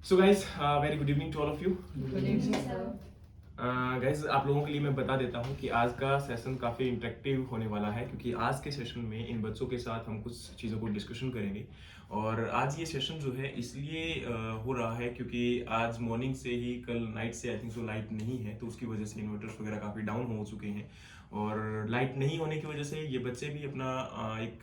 So guys very good evening to all of you. Good evening sir. Guys आप लोगों के लिए मैं बता देता हूँ कि आज का सेशन काफ़ी इंटरेक्टिव होने वाला है, क्योंकि आज के सेशन में इन बच्चों के साथ हम कुछ चीज़ों को डिस्कशन करेंगे। और आज ये सेशन जो है इसलिए हो रहा है क्योंकि आज मॉर्निंग से ही, कल नाइट से आई थिंक सो लाइट नहीं है, तो उसकी वजह से इन्वर्टर्स वगैरह काफ़ी डाउन हो चुके हैं। और लाइट नहीं होने की वजह से ये बच्चे भी अपना एक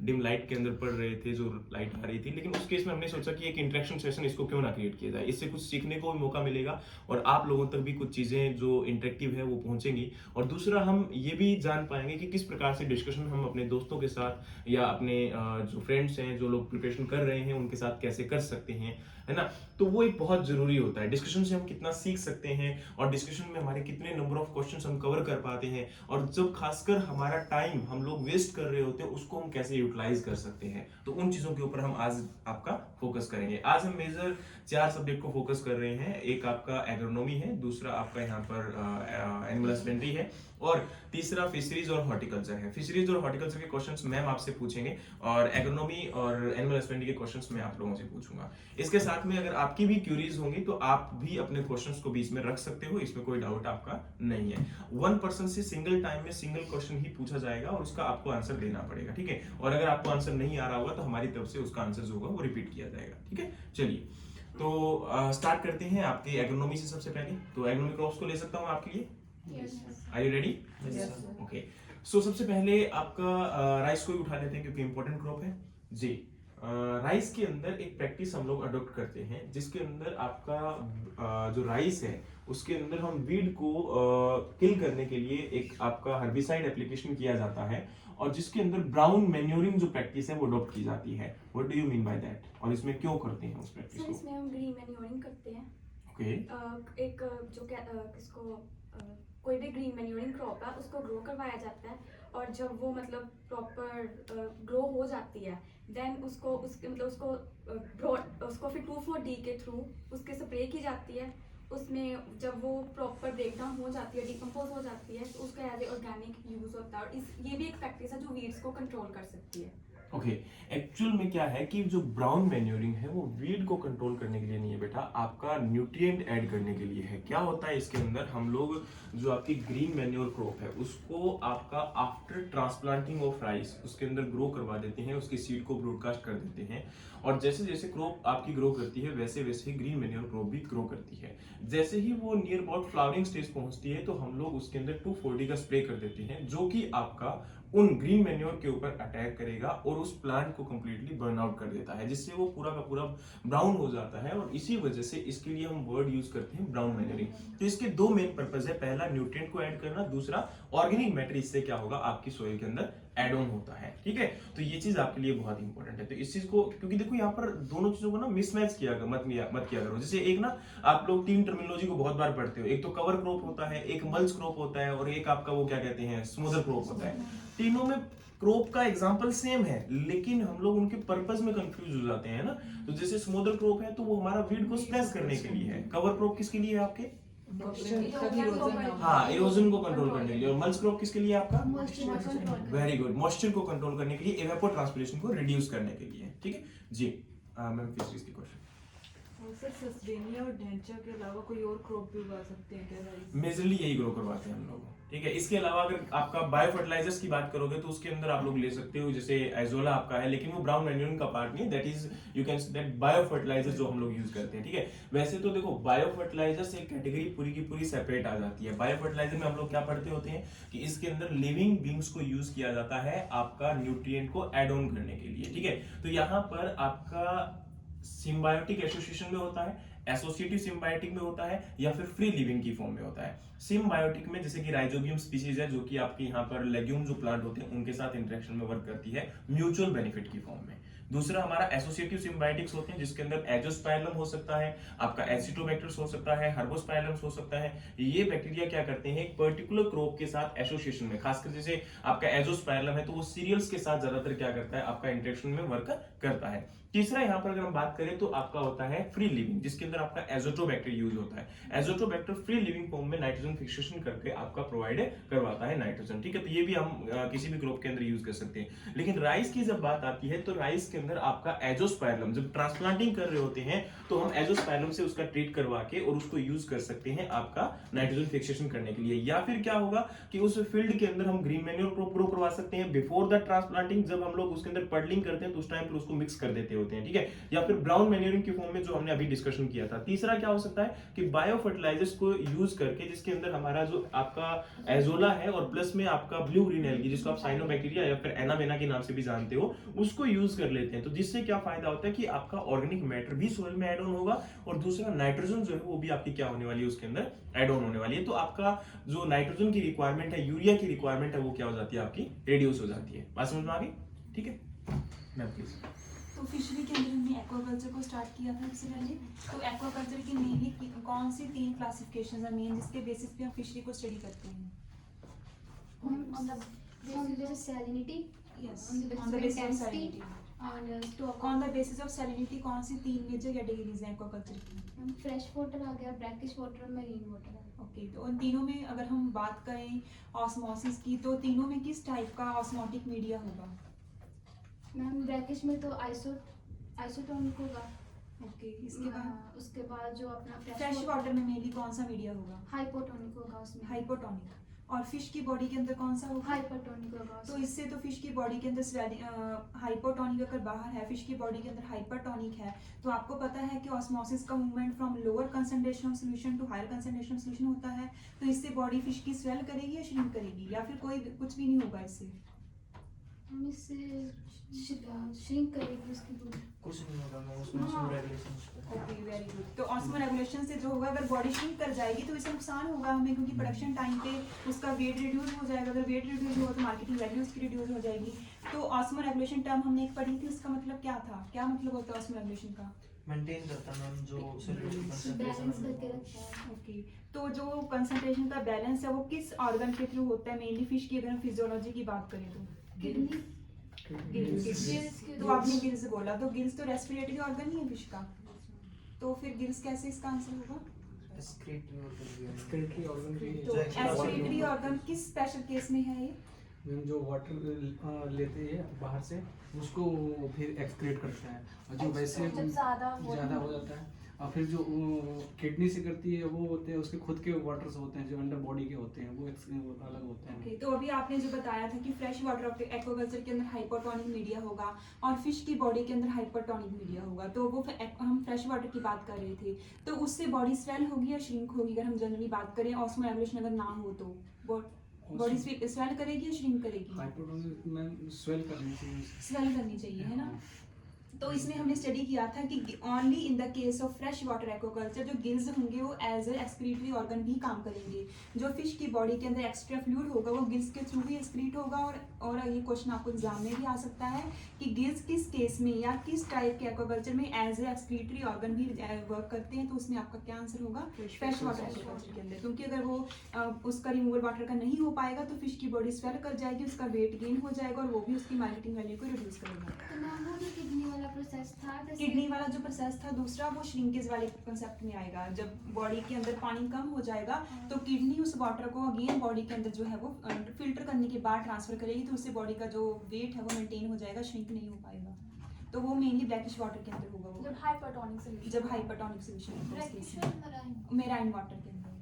डिम लाइट के अंदर पढ़ रहे थे जो लाइट आ रही थी। लेकिन उस केस में हमने सोचा कि एक इंटरेक्शन सेशन इसको क्यों ना क्रिएट किया जाए, इससे कुछ सीखने को भी मौका मिलेगा और आप लोगों तक भी कुछ चीज़ें जो इंटरेक्टिव है वो पहुंचेंगी। और दूसरा, हम ये भी जान पाएंगे कि किस प्रकार से डिस्कशन हम अपने दोस्तों के साथ या अपने जो फ्रेंड्स हैं, जो लोग प्रिपरेशन कर रहे हैं, उनके साथ कैसे कर सकते हैं, है ना। तो वो एक बहुत जरूरी होता है। डिस्कशन से हम कितना सीख सकते हैं और डिस्कशन में हमारे कितने नंबर ऑफ क्वेश्चंस हम कवर कर पाते हैं, और जब खासकर हमारा टाइम हम लोग वेस्ट कर रहे होते हैं उसको हम कैसे यूटिलाइज कर सकते हैं, तो उन चीजों के ऊपर हम आज आपका फोकस करेंगे। आज हम मेजर 4 सब्जेक्ट को फोकस कर रहे हैं। एक आपका एग्रोनॉमी है, दूसरा आपका यहाँ पर एनिमल हस्बेंड्री है, और तीसरा फिशरीज और हॉर्टिकल्चर है। फिशरीज और हॉर्टिकल्चर के क्वेश्चंस मैम आपसे पूछेंगे और एग्रोनॉमी और एनिमल हस्बेंड्री के क्वेश्चंस मैं आप लोगों से पूछूंगा। इसके साथ में अगर आपकी भी क्यूरीज होंगी तो आप भी अपने क्वेश्चंस को बीच में रख सकते हो, इसमें कोई डाउट आपका नहीं है। 1 पर्सन से सिंगल टाइम में सिंगल क्वेश्चन ही पूछा जाएगा और उसका आपको आंसर देना पड़ेगा, ठीक है। और अगर आपको आंसर नहीं आ रहा होगा तो हमारी तरफ से उसका आंसर जो होगा वो रिपीट किया जाएगा, ठीक है। चलिए तो स्टार्ट करते हैं आपके एग्रोनॉमी से। सबसे पहले तो एग्रोनॉमी क्रॉप्स को ले सकता हूँ आपके लिए। Are you ready? Okay. So सबसे पहले आपका राइस को ही उठा लेते हैं क्योंकि इंपॉर्टेंट क्रॉप है जी। राइस के अंदर एक प्रैक्टिस हम लोग अडॉप्ट करते हैं जिसके अंदर आपका जो राइस है उसके अंदर हम वीड को किल करने के लिए एक आपका हर्बिसाइड एप्लीकेशन किया जाता है, और जिसके अंदर ब्राउन मैन्योरिंग जो प्रैक्टिस है वो अडॉप्ट की जाती है। What do you mean by that, और इसमें क्यों करते हैं उस प्रैक्टिस को? इसमें हम ग्रीन मैन्योरिंग करते हैं। ओके। एक जो किसको कोई भी ग्रीन मैन्योरिंग क्रॉप है उसको ग्रो करवाया जाता है, और जब वो मतलब प्रॉपर ग्रो हो जाती है देन उसको उसके मतलब उसको फिर 2,4-D के थ्रू उसके स्प्रे की जाती है। उसमें जब वो प्रॉपर ब्रेकडाउन हो जाती है, डिकम्पोज हो जाती है, तो उसका एज ए ऑर्गेनिक यूज होता है। और ये भी एक प्रैक्टिस है जो वीड्स को कंट्रोल कर सकती है। ओके। एक्चुअल में क्या है कि जो ब्राउन मैन्योरिंग है वो वीड को कंट्रोल करने के लिए नहीं है बेटा, आपका न्यूट्रिएंट ऐड करने के लिए है। क्या होता है इसके अंदर, हम लोग जो आपकी ग्रीन मैन्योर क्रॉप है उसको आपका आफ्टर ट्रांसप्लांटिंग ऑफ राइस उसके अंदर ग्रो करवा देते हैं, उसकी सीड को ब्रॉडकास्ट कर देते हैं, और जैसे जैसे क्रॉप आपकी ग्रो करती है वैसे वैसे ही ग्रीन मैन्योर क्रॉप भी ग्रो करती है। जैसे ही वो नियर अबाउट फ्लावरिंग स्टेज पहुंचती है तो हम लोग उसके अंदर 2,4-D का स्प्रे कर देते हैं, जो कि आपका उन ग्रीन मैन्योर के ऊपर अटैक करेगा और उस प्लांट को कंप्लीटली बर्न आउट कर देता है, जिससे वो पूरा का पूरा ब्राउन हो जाता है। और इसी वजह से इसके लिए हम वर्ड यूज करते हैं ब्राउन मैन्योरिंग। तो इसके 2 मेन पर्पज है, पहला न्यूट्रिएंट को ऐड करना, दूसरा ऑर्गेनिक मैटर इससे क्या होगा आपकी सोइल के अंदर एड ऑन होता है, ठीक है। तो ये चीज आपके लिए बहुत इंपॉर्टेंट है। तो इस चीज को, क्योंकि देखो यहाँ पर दोनों चीजों को ना मिसमैच मत किया करो। जैसे एक ना आप लोग 3 टर्मिनोलॉजी को बहुत बार पढ़ते हो, एक तो कवर क्रॉप होता है, एक मल्च क्रॉप होता है, और एक आपका वो क्या कहते हैं स्मूदर क्रॉप होता है। तीनों में क्रॉप का एग्जांपल सेम है, लेकिन हम लोग उनके पर्पस में कंफ्यूज हो जाते हैं ना। तो जैसे स्मूदर क्रॉप है तो वो हमारा वीड को स्प्रेस करने के लिए है, कवर क्रॉप किसके लिए है आपके? हाँ, इरोजन को कंट्रोल करने के लिए। और मल्च क्रॉप किसके लिए आपका? वेरी गुड, मॉइस्चर को कंट्रोल करने के लिए, इवेपोट्रांसपिरेशन को रिड्यूस करने के लिए, ठीक है जी। मैम फिशरीज की क्वेश्चन। सर सस्टेनिया और ढेंचा के अलावा कोई और क्रॉप भी उगा सकते हैं क्या? मेजरली यही ग्रो करवाते हैं हम लोग, ठीक है। इसके अलावा अगर आपका बायो फर्टिलाइजर्स की बात करोगे तो उसके अंदर आप लोग ले सकते हो, जैसे एजोला आपका है, लेकिन वो ब्राउन मैन्योरिंग का पार्ट नहीं है, that is you can say that bio fertilizers जो हम लोग यूज करते हैं, ठीक है। वैसे तो देखो बायो फर्टिलाइजर से एक कैटेगरी पूरी की पूरी सेपरेट आ जाती है। बायो फर्टिलाइजर में हम लोग क्या पढ़ते होते हैं कि इसके अंदर लिविंग बींग्स को यूज किया जाता है आपका न्यूट्रिएंट को एड ऑन करने के लिए, ठीक है। तो यहाँ पर आपका सिम्बायोटिक एसोसिएशन में होता है, एसोसिएटिव सिम्बायोटिक में होता है, या फिर फ्री लिविंग की फॉर्म में होता है। सिम्बायोटिक में जैसे कि राइजोबियम स्पीशीज है जो कि आपके यहाँ पर लेग्यूम जो प्लांट होते हैं उनके साथ इंटरेक्शन में वर्क करती है म्यूचुअल बेनिफिट की फॉर्म में। दूसरा हमारा एसोसिएटिव सिम्बायोटिक्स होते हैं जिसके अंदर एजोस्पाइरलम हो सकता है, आपका एसिटोबैक्टर्स हो सकता है, हर्बोस्पाइरलम्स हो सकता है। ये बैक्टीरिया क्या करते हैं, एक पर्टिकुलर क्रॉप के साथ एसोसिएशन में, खासकर जैसे आपका एजोस्पाइरलम है तो वो सीरियल्स के साथ ज्यादातर क्या करता है आपका इंटरेक्शन में वर्क करता है। तीसरा यहाँ पर अगर हम बात करें तो आपका होता है फ्री लिविंग, जिसके अंदर आपका एजोटोबैक्टर यूज होता है। एजोटोबैक्टर फ्री लिविंग फॉर्म में नाइट्रोजन फिक्सेशन करके आपका प्रोवाइड करवाता है नाइट्रोजन, ठीक है। तो ये भी हम किसी भी क्रॉप के अंदर यूज कर सकते हैं। लेकिन राइस की जब बात आती है तो राइस के अंदर आपका एजोस्पाइरलम, जब ट्रांसप्लांटिंग कर रहे होते हैं तो हम एजोस्पाइरलम से उसका ट्रीट करवा के और उसको यूज कर सकते हैं आपका नाइट्रोजन फिक्सेशन करने के लिए। या फिर क्या होगा कि उस फील्ड के अंदर हम ग्रीन मैन्योर ग्रो करवा सकते हैं बिफोर द ट्रांसप्लांटिंग, जब हम लोग उसके अंदर पडलिंग करते हैं तो उस टाइम पर उसको मिक्स कर देते होते हैं, ठीक है। या फिर ब्राउन मैन्योरिंग की फॉर्म में, जो हमने अभी डिस्कशन किया था। तीसरा क्या हो सकता है कि बायो फर्टिलाइजर्स को यूज करके, जिसके अंदर हमारा जो आपका एजोला है और प्लस में आपका ब्लू ग्रीन एल्गी, जिसको आप साइनोबैक्टीरिया या फिर एनाबेना के नाम से भी जानते हो, उसको यूज कर लेते हैं। तो जिससे क्या फायदा होता है कि आपका ऑर्गेनिक मैटर भी सोइल में एड ऑन होगा और दूसरा नाइट्रोजन जो है वो भी आपकी क्या होने वाली है, उसके अंदर एड ऑन होने वाली है। तो आपका जो नाइट्रोजन की रिक्वायरमेंट है, यूरिया की रिक्वायरमेंट है, वो क्या हो जाती है, आपकी रिड्यूस हो जाती है। बात समझ में आ गई? ठीक है मैम प्लीज। तो फिशरी के अंदर हमने एक्वाकल्चर को स्टार्ट किया था सबसे पहले। तो एक्वाकल्चर की मेनली कौन सी 3 क्लासिफिकेशन है मेन, जिसके बेसिस पे हम फिशरी को स्टडी करते हैं? on the basis of salinity, yes, on the basis of salinity. and stock on the basis of salinity कौन सी 3 मेजर कैटेगरीज हैं एक्वाकल्चर की? फ्रेश वाटर आ गया, brackish water, marine water. Okay, तो उन तीनों में अगर हम बात करें ऑस्मोसिस की, तो तीनों में किस टाइप का ऑस्मोटिक मीडिया होगा? मैम ब्रैकिश में तो आइसोटोनिक होगा। ओके, इसके बाद उसके बाद जो अपना फ्रेश वाटर में मेनली कौन सा मीडिया होगा? हाइपोटोनिक होगा उसमें। हाइपोटोनिक। और फिश की बॉडी के अंदर कौन सा होगा? हाइपरटोनिक होगा तो उसमें। इससे तो फिश की बॉडी के अंदर हाइपोटोनिक अगर बाहर है, फिश की बॉडी के अंदर हाइपरटोनिक है, तो आपको पता है कि ऑस्मोसिस का movement from lower concentration of solution to higher concentration of solution होता है। तो इससे बॉडी फिश की स्वेल करेगी या श्रिंक करेगी, या फिर कोई कुछ भी नहीं होगा इससे? हम इससे श्रिंक करेगी उसकी बॉडी। कुछ नहीं होगा मैम, उसमें हाँ। Okay, very good. तो ऑस्मो रेगुलेशन से जो होगा, अगर बॉडी श्रिंक कर जाएगी तो इससे नुकसान होगा हमें, क्योंकि प्रोडक्शन टाइम पे उसका वेट रिड्यूस हो जाएगा। अगर वेट रिड्यूस होगा तो मार्केटिंग वैल्यू उसकी रिड्यूस हो जाएगी। तो ऑस्मो रेगुलेशन टर्म हमने एक पढ़ी थी, उसका मतलब क्या था, क्या मतलब होता है ऑस्मो रेगुलेशन का? मेंटेन करता मैम जो सॉल्यूशन बैलेंस कंसंट्रेशन करके रखता है। ओके, तो जो कंसंट्रेशन का बैलेंस है वो किस ऑर्गन के थ्रू होता है? मेनली फिश की अगर हम फिजियोलॉजी की बात करें तो किडनी। गिल्स। तो आपने गिल्स बोला, तो गिल्स तो रेस्पिरेटरी ऑर्गन ही है फिश का, तो फिर गिल्स कैसे इसका आंसर होगा? एक्सक्रीटरी ऑर्गन भी तो एक्सक्रीटरी ऑर्गन किस स्पेशल केस में है ये? मैम जो वाटर लेते हैं बाहर से उसको फिर एक्सक्रीट करता है, और जो वैसे जब ज़्यादा ज़्यादा हो जाता है, और फिर जो किडनी से करती है वो होते हैं उसके खुद के वाटर्स होते हैं जो अंडर बॉडी के होते हैं, वो अलग होते हैं। ओके, तो अभी आपने जो बताया था कि फ्रेश वाटर एक्वाकल्चर के अंदर हाइपोटोनिक मीडिया होगा और फिश की बॉडी के अंदर हाइपरटोनिक मीडिया होगा, तो वो हम फ्रेश वाटर की बात कर रहे थे। तो उससे बॉडी स्वेल होगी या श्रिंक होगी? अगर हम जनरली बात करें, ऑस्मो रेगुलेशन अगर ना हो तो बॉडी स्वेल करेगी या श्रिंक करेगी? हाइपोटोनिक मैम स्वेल करनी चाहिए। स्वेल करनी चाहिए, है ना। तो इसमें हमने स्टडी किया था कि only in the case of fresh water aquaculture जो गिल्स होंगे वो एज ए एक्सक्रीटरी ऑर्गन भी काम करेंगे। जो फिश की बॉडी के अंदर एक्स्ट्रा फ्लूइड होगा वो गिल्स के थ्रू ही एक्सक्रीट होगा। और ये क्वेश्चन आपको एग्जाम में भी आ सकता है कि गिल्स किस केस में या किस टाइप के एक्वाकल्चर में एज ए एक्सक्रीटरी ऑर्गन भी वर्क करते हैं। तो उसमें आपका क्या आंसर होगा? फ्रेश वाटर एक्वाकल्चर के अंदर, क्योंकि अगर वो उसका रिमूवल वाटर का नहीं हो पाएगा तो फिश की बॉडी स्वेल कर जाएगी, उसका वेट गेन हो जाएगा और वो भी उसकी मार्केटिंग वैल्यू को रिड्यूस करेगा। तो मैम वो जो किडनी वाला प्रोसेस था, जैसे किडनी वाला जो प्रोसेस था दूसरा, वो श्रिंकेज वाले कंसेप्ट में आएगा। जब बॉडी के अंदर पानी कम हो जाएगा तो किडनी उस वाटर को अगेन बॉडी के अंदर जो है वो फिल्टर करने के बाद ट्रांसफर करेगी, तो उससे बॉडी का जो वेट है वो मेंटेन हो जाएगा, श्रिंक नहीं हो पाएगा। तो वो मेनली ब्लैकिश वाटर के अंदर होगा, वो जब हाइपरटोनिक सोल्यूशन जब हाइपरटोनिक सोल्यूशन मेराइन वाटर के अंदर,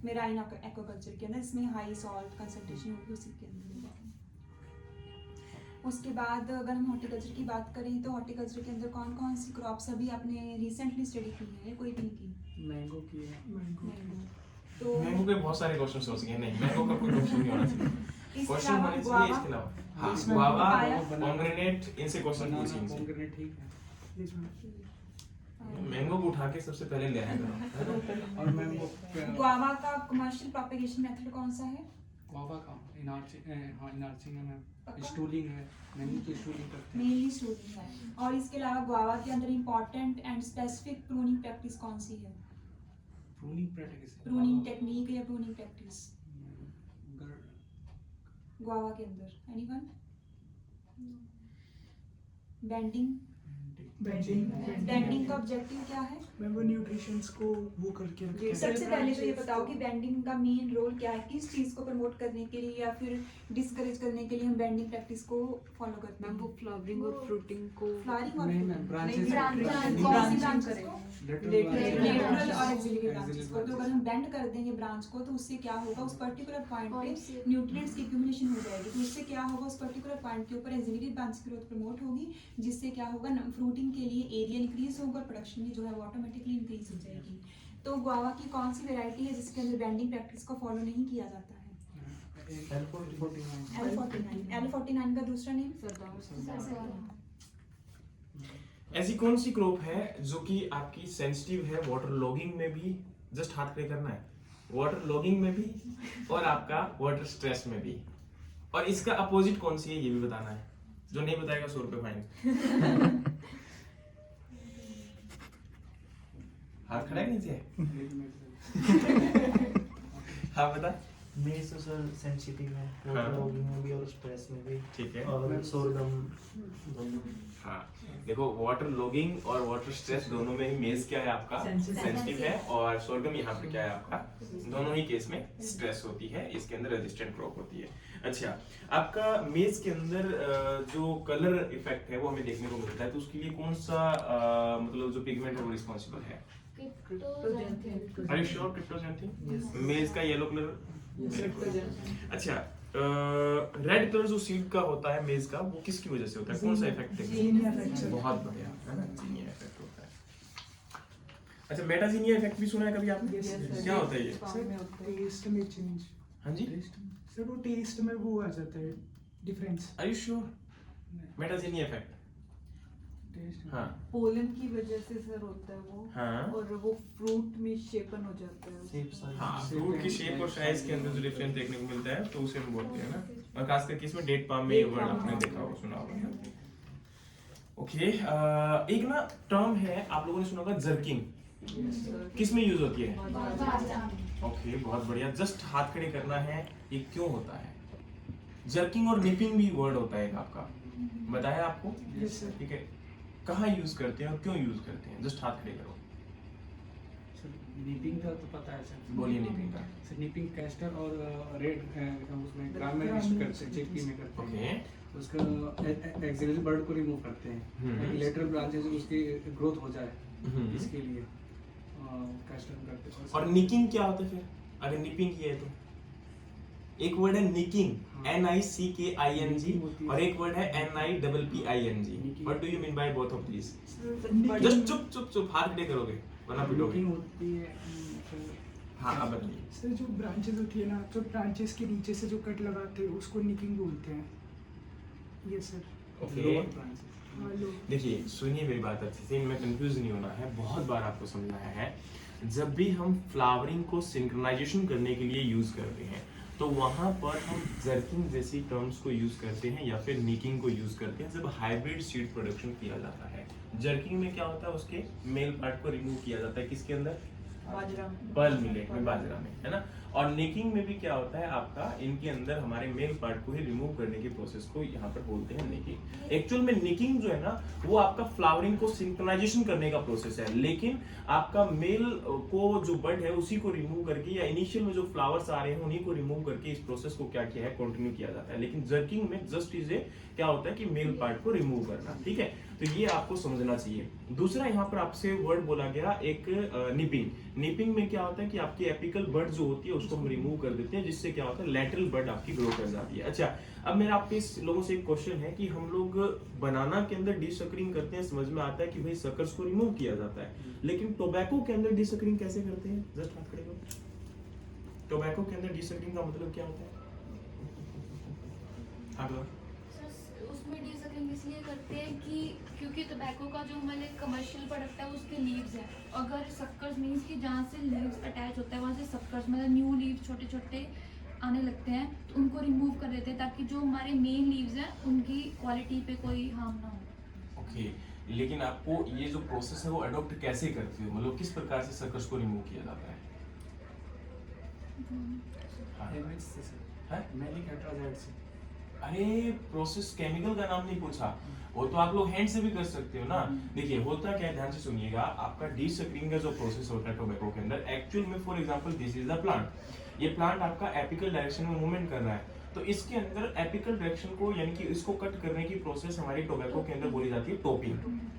मेराइन एक्वाकल्चर के अंदर, इसमें हाई सॉल्ट कंसंट्रेशन होगी उसी के अंदर। उसके बाद अगर हम हॉर्टिकल्चर की बात करें तो हॉर्टिकल्चर के अंदर कौन कौन सी क्रॉप्स अभी आपने रिसेंटली स्टडी की है या कोई भी नहीं की? मैंगो की है। मैंगो। तो मैंगो के बहुत सारे क्वेश्चन हो सके हैं, नहीं मैंगो का कोई क्वेश्चन नहीं होना चाहिए। इसके क्वेश्चन अलावा होने चाहिए गुआवा, इसके अलावा। हाँ, इसमें गुआवा, पाया। पोमेग्रेनेट, इनसे क्वेश्चन बनाना पूछिए इनसे। पोमेग्रेनेट ठीक है। मैंगो को उठा के सबसे पहले ले आएगा। और मैंगो गुआवा का कमर्शियल प्रोपेगेशन मेथड कौन सा है? गुआवा का इनार्चिंग है मैम, पक्का? स्टूलिंग है, मैंने की स्टूलिंग करते हैं। मेनली स्टूडिंग है। और इसके अलावा गुआवा के अंदर important and specific pruning practice कौन सी है? प्रूनिंग प्रैक्टिस प्रूनिंग टेक्निक या प्रूनिंग प्रैक्टिस गुआवा के अंदर? एनीवन? बेंडिंग, बेंडिंग का ऑब्जेक्टिव क्या है? मैं वो न्यूट्रिशंस को वो करके रखते हैं। सबसे पहले तो ये बताओ कि बेंडिंग का मेन रोल क्या है, किस चीज़ को प्रमोट करने के लिए या फिर डिस्करेज करने के लिए हम बेंडिंग प्रैक्टिस को फॉलो करते मैम हैं? वो फ्लावरिंग और फ्रूटिंग को फ्लावरिंग और नहीं मैम, branches कौन सी ब्रांचेस को? लेटरल और एक्सिलरी ब्रांचेस को। तो अगर हम बेंड कर देंगे ब्रांच को तो उससे क्या होगा, उस पर्टिकुलर पॉइंट पे न्यूट्रिएंट्स की एक्यूमुलेशन हो जाएगी। तो उससे क्या होगा, उस पर्टिकुलर पॉइंट के ऊपर एक्सिलरी ब्रांच की ग्रोथ प्रमोट होगी, जिससे क्या होगा, फ्रूटिंग के लिए एरिया इंक्रीज होगा और प्रोडक्शन भी जो है वो ऑटोमेटिकली इंक्रीज हो जाएगी। तो गुआवा की कौन सी वैरायटी है जिसके अंदर बेंडिंग प्रैक्टिस को फॉलो नहीं किया जाता है? L49 का दूसरा नेम? ऐसी कौन सी क्रॉप है जो कि आपकी सेंसिटिव है वाटर लॉगिंग में भी, जस्ट हाथ खड़े करना है, वाटर लॉगिंग में भी और आपका वाटर स्ट्रेस में भी, और इसका अपोजिट कौन सी है ये भी बताना है। जो नहीं बताएगा 100 रुपये फाइन। हाथ खड़ा है नीचे। हाँ बता। मेरे से सर सेंसिटिव है, हाँ। वाटर लॉगिंग में भी और स्ट्रेस में भी, ठीक है। और सोरगम। हाँ देखो, वाटर लॉगिंग और वाटर स्ट्रेस दोनों में ही मेज क्या है आपका सेंसिटिव है, और सोरगम यहाँ पे क्या है आपका, दोनों ही केस में स्ट्रेस होती है, इसके अंदर रेजिस्टेंट क्रॉप होती है। अच्छा, आपका मेज के अंदर जो कलर इफेक्ट है वो हमें देखने को मिलता है, तो उसके लिए कौन सा मतलब जो पिगमेंट है वो रिस्पॉन्सिबल है? Are you sure cryptogenic? Yes. मेज का येलो कलर। अच्छा, रेड कलर जो सीड का होता है मेज का, वो किसकी वजह से होता है, कौन सा इफेक्ट है? जीनिया इफेक्ट। बहुत बढ़िया है ना, जीनिया इफेक्ट होता है। अच्छा, मेटाजीनिया इफेक्ट भी सुना है कभी आपने? क्या होता है ये? सर टेस्ट में चेंज। हाँ जी, सर वो टेस्ट में वो आ जाता है difference. Are you sure? Metaxenia effect. हाँ पोलन की वजह से सर होता है वो। हाँ। और वो फ्रूट में शेपन हो जाता है। Shape size. हाँ, फ्रूट की शेप और साइज के अंदर जो डिफरेंस देखने को मिलता है तो उसे हम बोलते हैं ना, और खास करके इसमें डेट पाम में ये वर्ड आपने देखा होगा, सुना होगा। ओके, एक ना टर्म है आप लोगों ने सुना होगा, जर्किंग। किस में यूज होती है? ओके, बहुत बढ़िया। जस्ट हाथ खड़े करना है, ये क्यों होता है? जर्किंग और निपिंग भी वर्ड होता है एक आपका, बताया आपको? Yes sir. ठीक है, कहाँ यूज करते हैं और क्यों यूज करते हैं? जस्ट हाथ खड़े करो। नीपिंग का तो पता है सर। बोलिए निपिंग का। सर नीपिंग कैस्टर और रेड उसमें ग्राम में यूज करते हैं, चिक्की में करते ओके, हैं। उसका एक्सिलरी बर्ड को रिमूव करते हैं, लेटरल ब्रांचेस उसकी ग्रोथ हो जाए, इसके लिए कैस्टर करते हैं। और निकिंग क्या होता है फिर, अगर निपिंग किया है तो? एक वर्ड है निकिंग, NICKING, और एक वर्ड है NIPPING। What do you mean by both of these? Just चुप चुप चुप, हाथ खड़े करोगे वरना पिटोगे। नीपिंग होती है हाँ, अब बताइए। सर जो ब्रांचेस होती है ना, तो ब्रांचेस के नीचे से जो कट लगाते हैं उसको निकिंग बोलते हैं। Yes sir. Okay, lower branches. हाँ लो। देखिए सुनिए मेरी बात अच्छे से, इनमें कंफ्यूज नहीं होना है, बहुत बार आपको समझाया है। जब भी हम फ्लावरिंग को सिंक्रोनाइजेशन करने के लिए यूज करते हैं तो वहां पर हम जर्किंग जैसी टर्म्स को यूज करते हैं या फिर निकिंग को यूज करते हैं जब हाइब्रिड सीड प्रोडक्शन किया जाता है। जर्किंग में क्या होता है, उसके मेल पार्ट को रिमूव किया जाता है, किसके अंदर? बाजरा। पर्ल मिलेट में, बाजरा में, है ना। और नेकिंग में भी क्या होता है आपका, इनके अंदर हमारे मेल पार्ट को ही रिमूव करने के प्रोसेस को यहाँ पर बोलते हैं नेकिंग। एक्चुअल में नेकिंग जो है ना, वो आपका फ्लावरिंग को सिंक्रोनाइजेशन करने का प्रोसेस है, लेकिन आपका मेल को जो बड है उसी को रिमूव करके, या इनिशियल में जो फ्लावर्स आ रहे हैं उन्हीं को रिमूव करके इस प्रोसेस को क्या किया है, कंटिन्यू किया जाता है। लेकिन जर्किंग में जस्ट इज क्या होता है कि मेल पार्ट को रिमूव करना, ठीक है। तो ये आपको समझना चाहिए। दूसरा यहाँ पर आपसे वर्ड बोला गया एक निपिंग। निपिंग में क्या होता है कि आपकी एपिकल बर्ड जो होती है उसको हम रिमूव कर देते हैं, जिससे क्या होता है लैटरल बर्ड आपकी ग्रो कर जाती है। अच्छा, अब मेरा आपके लोगों से एक क्वेश्चन है कि हम लोग बनाना के अंदर डीसकरिंग करते हैं, समझ में आता है कि भाई सकर्स को रिमूव किया जाता है, लेकिन टोबैको के अंदर डीसकरिंग कैसे करते हैं? जस्ट बात करेंगे। टोबैको के अंदर डीसकरिंग का मतलब क्या होता है? अगला उसमें डीसकलिंग इसलिए करते हैं कि क्योंकि टोबैको का जो हमारे कमर्शियल प्रोडक्ट है उसके लीव्स है, अगर सक्कर्स मीन्स कि जहाँ से लीव्स अटैच होता है वहाँ से सक्कर्स मतलब न्यू लीव्स छोटे छोटे आने लगते हैं, तो उनको रिमूव कर देते हैं ताकि जो हमारे मेन लीव्स हैं उनकी क्वालिटी पे कोई हार्म ना हो। ओके, लेकिन आपको ये जो प्रोसेस है वो अडॉप्ट कैसे करते हो, मतलब किस प्रकार से सकर्स को रिमूव किया जाता है? हाँ। एमएच से सर, है? मैलिक एट्राजाइड से। अरे प्रोसेस केमिकल का नाम नहीं पूछा, वो तो आप लोग हैंड से भी कर सकते हो ना। देखिए होता क्या है, ध्यान से सुनिएगा, आपका डीसकरिंग का जो प्रोसेस होता है टोबैको के अंदर, एक्चुअल में for example this is the plant, ये प्लांट आपका एपिकल डायरेक्शन में मूवमेंट कर रहा है, तो इसके अंदर एपिकल डायरेक्शन को यानी कि इसको कट करने की प्रोसेस हमारी टोबैको के अंदर बोली जाती है टोपिंग।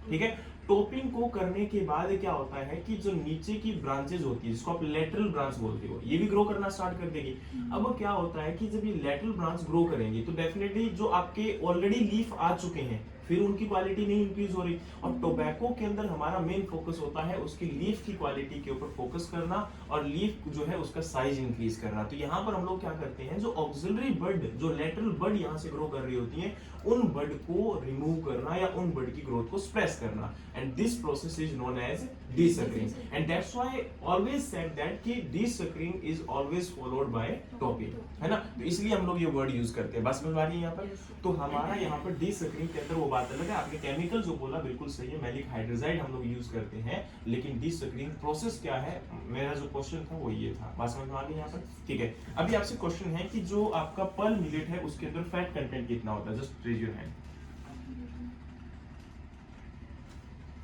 ठीक है, टोपिंग को करने के बाद क्या होता है कि जो नीचे की ब्रांचेस होती है जिसको आप लेटरल ब्रांच बोलते हो, ये भी ग्रो करना स्टार्ट कर देगी। अब क्या होता है कि जब ये लेटरल ब्रांच ग्रो करेंगे तो डेफिनेटली जो आपके ऑलरेडी लीफ आ चुके हैं फिर उनकी क्वालिटी नहीं इंक्रीज हो रही, और टोबैको के अंदर हमारा मेन फोकस होता है उसकी लीफ की क्वालिटी के ऊपर फोकस करना और लीफ जो है उसका साइज इंक्रीज करना। तो यहाँ पर हम लोग क्या करते हैं, जो ऑक्सिलरी बड, जो लेटरल बड यहाँ से ग्रो कर रही होती है, उन बड को रिमूव करना या उन बड की ग्रोथ को स्प्रेस करना, and this process is known as desuckering, and that's why always said that कि desuckering is always followed by topping, है ना। तो इसलिए हम लोग ये वर्ड यूज करते हैं। बस समझ आ रही है यहाँ पर। तो हमारा यहाँ पर डीसकरिंग के अंदर वो बात अलग है, आपने केमिकल जो बोला बिल्कुल सही है, मैलिक हाइड्रोजाइड हम लोग यूज करते हैं, लेकिन डीसकरिंग प्रोसेस क्या है, मेरा जो क्वेश्चन था वो ये था। बात समझ में आ गई यहाँ पर, ठीक है। अभी आपसे क्वेश्चन है कि जो आपका पर्ल मिलेट है उसके अंदर फैट कंटेंट कितना होता है, जस्ट रेज योर हैंड।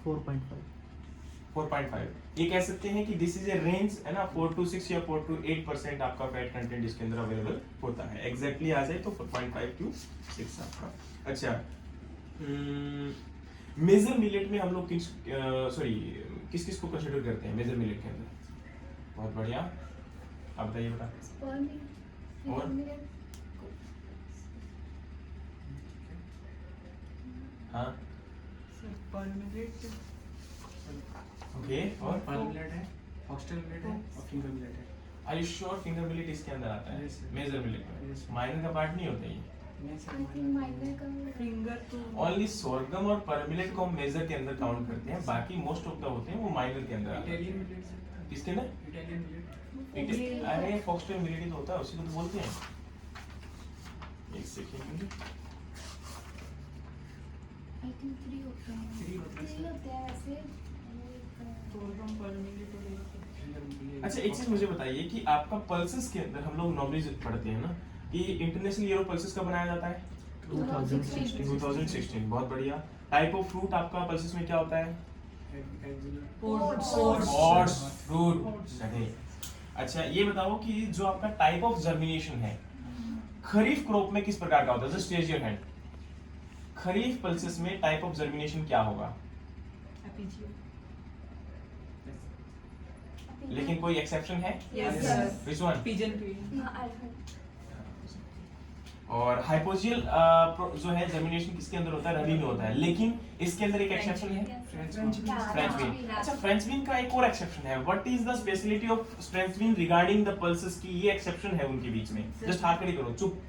4.5 4.5। ये कह सकते हैं कि दिस इज ए रेंज, है ना, 4 to 6 या 4 to 8% आपका फैट कंटेंट इसके अंदर अवेलेबल होता है। एग्जैक्टली आ जाए तो 4.5 to 6 आपका। अच्छा, मेजर मिलेट में हम लोग किस किस को कंसीडर करते हैं मेजर मिलेट के अंदर? बहुत बढ़िया, आप बताइए बेटा। और हाँ सर पर मिनट ओके, और पर्ल मिलेट है, फॉक्सटेल मिलेट है और फिंगर मिलेट है। Are you sure finger millet इसके अंदर आता है? Yes, sir. मेजर मिलेट में Yes, sir. माइनर का पार्ट नहीं होता ये। नहीं सर, आई थिंक माइनर का फिंगर तो ओनली सोरगम और परमिलेट को हम मेजर के अंदर काउंट करते हैं, बाकी मोस्ट ऑफ द होते हैं वो माइनर के अंदर आते हैं। इटालियन मिलेट सर, किसके अंदर? Italian millet. अरे फॉक्सटेल मिलेट ही तो होता है, उसी को तो बोलते हैं। एक सेकंड, आई थिंक 3 होते हैं। 3 होते हैं 3 सर। होते हैं वैसे। सोलम पर मिनट और फिंगर मिलेट। अच्छा एक चीज मुझे बताइए कि आपका पल्सेस के अंदर हम लोग नॉर्मली पढ़ते हैं ना कि इंटरनेशनल ईयर ऑफ पल्सेस कब बनाया जाता है? 2016। बहुत बढ़िया। टाइप ऑफ फ्रूट आपका पल्सेस में क्या होता है? Oats fruit। नहीं। अच्छा ये बताओ कि जो आपका टाइप ऑफ जर्मिनेशन है खरीफ क्रॉप में किस प्रकार का होता है? Just raise your hand. Kharif pulses में टाइप ऑफ जर्मिनेशन क्या होगा? लेकिन कोई एक्सेप्शन है? Yes sir Which one? Pigeon tree हाँ, I've heard. और हाइपोजियल जो है जर्मिनेशन किसके अंदर होता है? रबी में होता है, लेकिन इसके अंदर एक एक्सेप्शन है, फ्रेंच बीन। अच्छा फ्रेंच बीन का एक और एक्सेप्शन है। What is the speciality of French bean regarding the pulses की ये एक्सेप्शन है उनके बीच में? जस्ट हाथ खड़ी करो, चुप।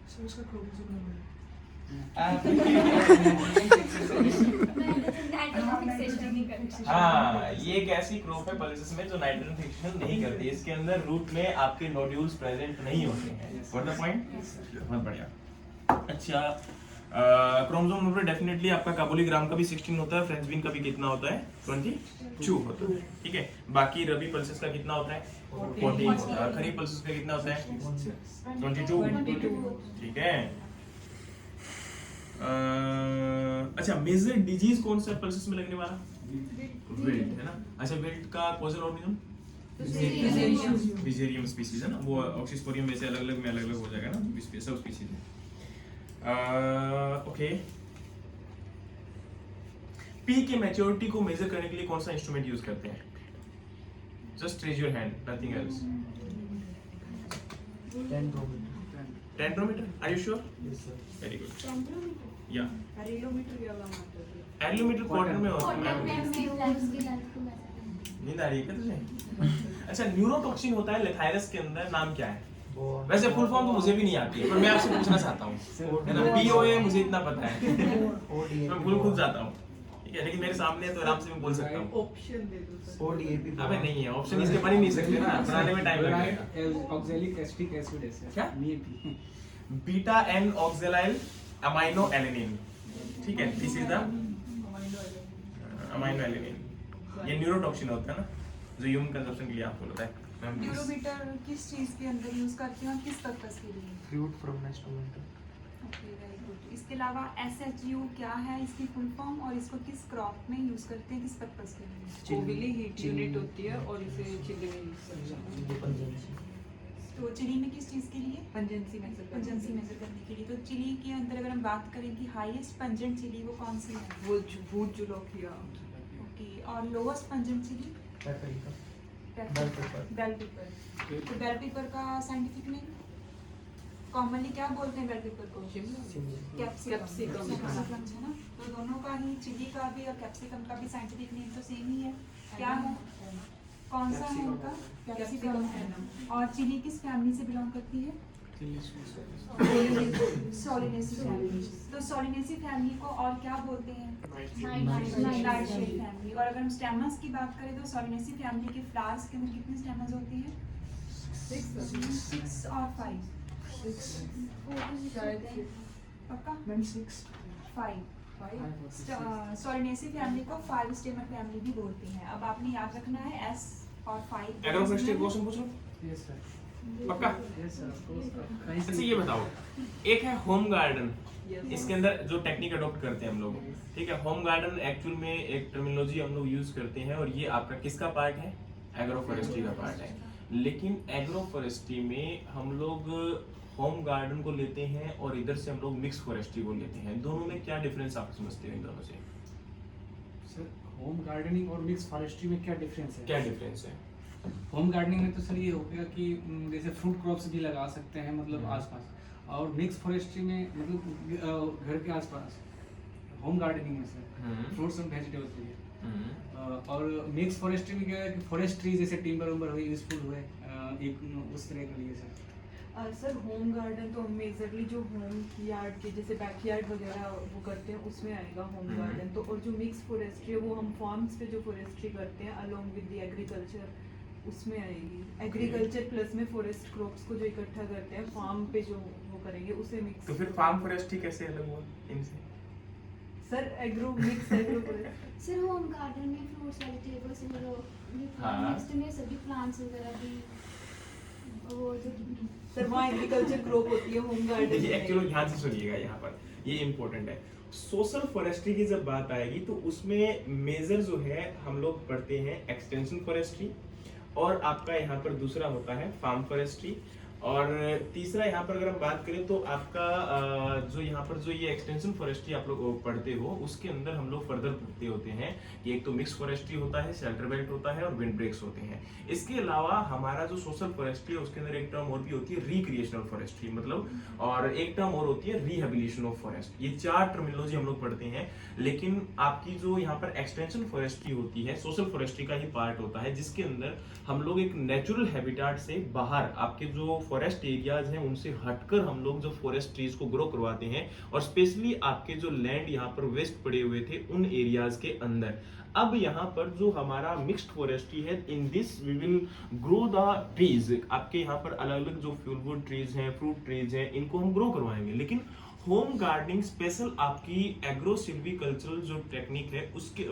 सर उसका क्रोमोसोम नंबर Fixation नहीं करता। हाँ ये एक ऐसी क्रॉप है पल्सेस में जो नाइट्रोजन फिक्सेशन नहीं करती, इसके अंदर रूट में आपके नोड्यूल्स प्रेजेंट नहीं होते हैं। What the point? बहुत बढ़िया। अच्छा क्रोमोसोम नंबर डेफिनेटली आपका काबुलीग्राम का भी 16 होता है, फ्रेंच बीन का भी कितना होता है? 22 होता है, ठीक है। बाकी रबी पल्सेस का कितना होता है? 14 होता है। खरीफ पल्सेस का कितना होता है? 22, ठीक है। अच्छा मेजर डिजीज कौन सा पल्सेस में लगने वाला? विल्ट, है ना। अच्छा विल्ट का कॉजल ऑर्गेनिज्म बिजेरियम स्पीसीज है ना, वो ऑक्सीस्पोरियम में से अलग अलग में अलग अलग हो जाएगा ना, सब स्पीसीज में। ओके, पी के मैच्योरिटी को मेजर करने के लिए कौन सा इंस्ट्रूमेंट यूज करते हैं? Just raise your hand, nothing else. Tenderometer, are you sure? Yes, sir. Very good, या रेलोमीटर क्या वाला आता है? एलियोमीटर क्वार्टर में होता Quarter है। में उसकी लेंथ को measure करना। नींद आ रही है क्या तुझे? अच्छा न्यूरोटॉक्सिन होता है लेथायरस के अंदर, नाम क्या है? वो वैसे फुल फॉर्म तो मुझे भी नहीं आती है, पर मैं आपसे पूछना चाहता हूँ, है ना। POA मुझे इतना पता है, मैं भूल खुद जाता हूँ, ठीक है, लेकिन मेरे सामने है तो आराम से मैं बोल सकता हूँ। ऑप्शन दे दो सर। ODAP अबे नहीं है ऑप्शन, इसके बन ही नहीं सकते ना, बनाने में टाइम लगेगा। ऑक्सैलिक एसिटिक एसिड है सर। क्या? मीपी बीटा एन ऑक्सैलाइल अमाइनो एलेनिन, ठीक है, this is the amino alanine. ये न्यूरोटॉक्सिन होता है ना जो ह्यूमन कंजप्शन के लिए आपको होता है। मैम ड्यूरोमीटर किस चीज़ के अंदर यूज़ करते हैं और किस पर्पस के लिए? Fruit from next tomato. Okay, very good. इसके अलावा SHU क्या है, इसकी फुल फॉर्म, और इसको किस क्रॉप में यूज़ करते हैं, किस पर्पस के लिए? ओविली हीट यूनिट होती है और इसे चिल्ली में यूज करते हैं। तो चिली में किस चीज़ के लिए? पंजेंसी मेजर पंजेंसी मेजर करने के लिए। तो चिली के अंदर अगर हम बात करें कि हाईएस्ट पंजेंट चिली वो कौन सी है? वो भूत जुलोकिया। ओके, और lowest pungent chilli? Paprika. Bell pepper. तो बेल पेपर का साइंटिफिक नेम? कॉमनली क्या बोलते हैं बेल पेपर को? कैप्सिकम है ना। तो दोनों का ही, चिली का भी और कैप्सिकम का भी साइंटिफिक नेम तो सेम ही है। क्या है? कौन सा है उनका? कैप्सिकम है। और चिली किस फैमिली से बिलोंग करती है? Solanaceae family. तो सोलिनेसी फैमिली को और क्या बोलते हैं? Nightshade family. और अगर हम स्टेमस की बात करें तो सोलिनेसी फैमिली के फ्लावर्स के अंदर कितने स्टेमस होते हैं? 6 और 5? पक्का? मैम 6 5। सोलिनेसी फैमिली को 5 स्टेमर फैमिली भी बोलते हैं। अब आपने याद रखना है S और 5। एग्रोफोरेस्ट्री क्वेश्चन पूछ लो। Yes sir. पक्का? Yes sir, of course. कहीं अच्छा से ये बताओ, एक है होम गार्डन, इसके अंदर जो टेक्निक अडॉप्ट करते हैं हम लोग, ठीक है। होम गार्डन एक्चुअल में एक टर्मिनोलॉजी हम लोग यूज करते हैं और ये आपका किसका पार्ट है? एग्रोफोरेस्ट्री का पार्ट है। लेकिन एग्रोफोरेस्ट्री में हम लोग होम गार्डन को लेते हैं और इधर से हम लोग मिक्स फॉरेस्ट्री को लेते हैं। दोनों में क्या डिफरेंस आप समझते हो इन दोनों से? सर, होम गार्डनिंग और मिक्स फॉरेस्ट्री में क्या डिफरेंस है? क्या डिफरेंस है? होम गार्डनिंग में तो सर ये हो गया कि जैसे फ्रूट क्रॉप्स भी लगा सकते हैं, मतलब आसपास। और मिक्स फॉरेस्ट्री में मतलब घर के आसपास। होम गार्डनिंग में सर फ्रूट्स एंड वेजिटेबल्स के लिए। और मिक्स फॉरेस्ट्री में क्या है कि फॉरेस्ट ट्री जैसे टिम्बर उम्बर हुए, यूजफुल हुए, एक उस तरह के लिए सर। सर होम गार्डन तो मेजरली जो होम यार्ड के जैसे बैकयार्ड वगैरह वो करते हैं उसमें आएगा होम गार्डन। तो और जो मिक्स फॉरेस्ट्री है वो हम फार्म्स पे जो फॉरेस्ट्री करते हैं अलोंग विद द एग्रीकल्चर, उसमें आएगी। एग्रीकल्चर प्लस में फॉरेस्ट क्रॉप्स को जो इकट्ठा करते हैं फार्म पे जो वो करेंगे उसे मिक्स। तो फिर फार्म फॉरेस्ट्री कैसे अलग हुआ इनसे? Sir agro mix agro forest. Sir home garden में फ्रूट्स वेजिटेबल्स हाँ। नेक्स्ट में सभी प्लांट्स वगैरह भी वो जो सर वहाँ एग्रीकल्चर क्रॉप होती है होम गार्डन। देखिए एक्चुअली ध्यान से सुनिएगा, यहाँ पर ये इम्पोर्टेंट है। सोशल फॉरेस्ट्री की जब बात आएगी तो उसमें मेजर जो है हम लोग पढ़ते हैं एक्सटेंशन फॉरेस्ट्री, और आपका यहाँ पर दूसरा होता है फार्म फॉरेस्ट्री, और तीसरा यहाँ पर अगर हम बात करें तो आपका जो यहाँ पर जो ये एक्सटेंशन फॉरेस्ट्री आप लोग पढ़ते हो उसके अंदर हम लोग फर्दर पढ़ते होते हैं कि एक तो मिक्स फॉरेस्ट्री होता है, शेल्टर बेल्ट होता है और विंड ब्रेक्स होते हैं। इसके अलावा हमारा जो सोशल फॉरेस्ट्री है उसके अंदर एक टर्म और भी होती है रिक्रिएशनल फॉरेस्ट्री मतलब, और एक टर्म और होती है रिहेबिलिटेशन ऑफ फॉरेस्ट। ये 4 टर्मिनोलॉजी हम लोग पढ़ते हैं। लेकिन आपकी जो यहाँ पर एक्सटेंशन फॉरेस्ट्री होती है सोशल फॉरेस्ट्री का ही पार्ट होता है, जिसके अंदर हम लोग एक नेचुरल हैबिटेट से बाहर आपके जो फॉरेस्ट एरियाज हैं उनसे हटकर हम लोग जो फॉरेस्ट ट्रीज को ग्रो करवाते हैं, और स्पेशली आपके जो लैंड यहाँ पर वेस्ट पड़े हुए थे उन एरियाज के अंदर। अब यहाँ पर जो हमारा मिक्स्ड फॉरेस्ट्री है, in this we will grow the trees. आपके यहाँ पर अलग अलग जो फ्यूलवुड ट्रीज हैं, फ्रूट ट्रीज हैं, इनको हम ग्रो करवाएंगे। लेकिन होम गार्डनिंग स्पेशल आपकी एग्रो सिल्वीकल्चरल जो टेक्निक है उसके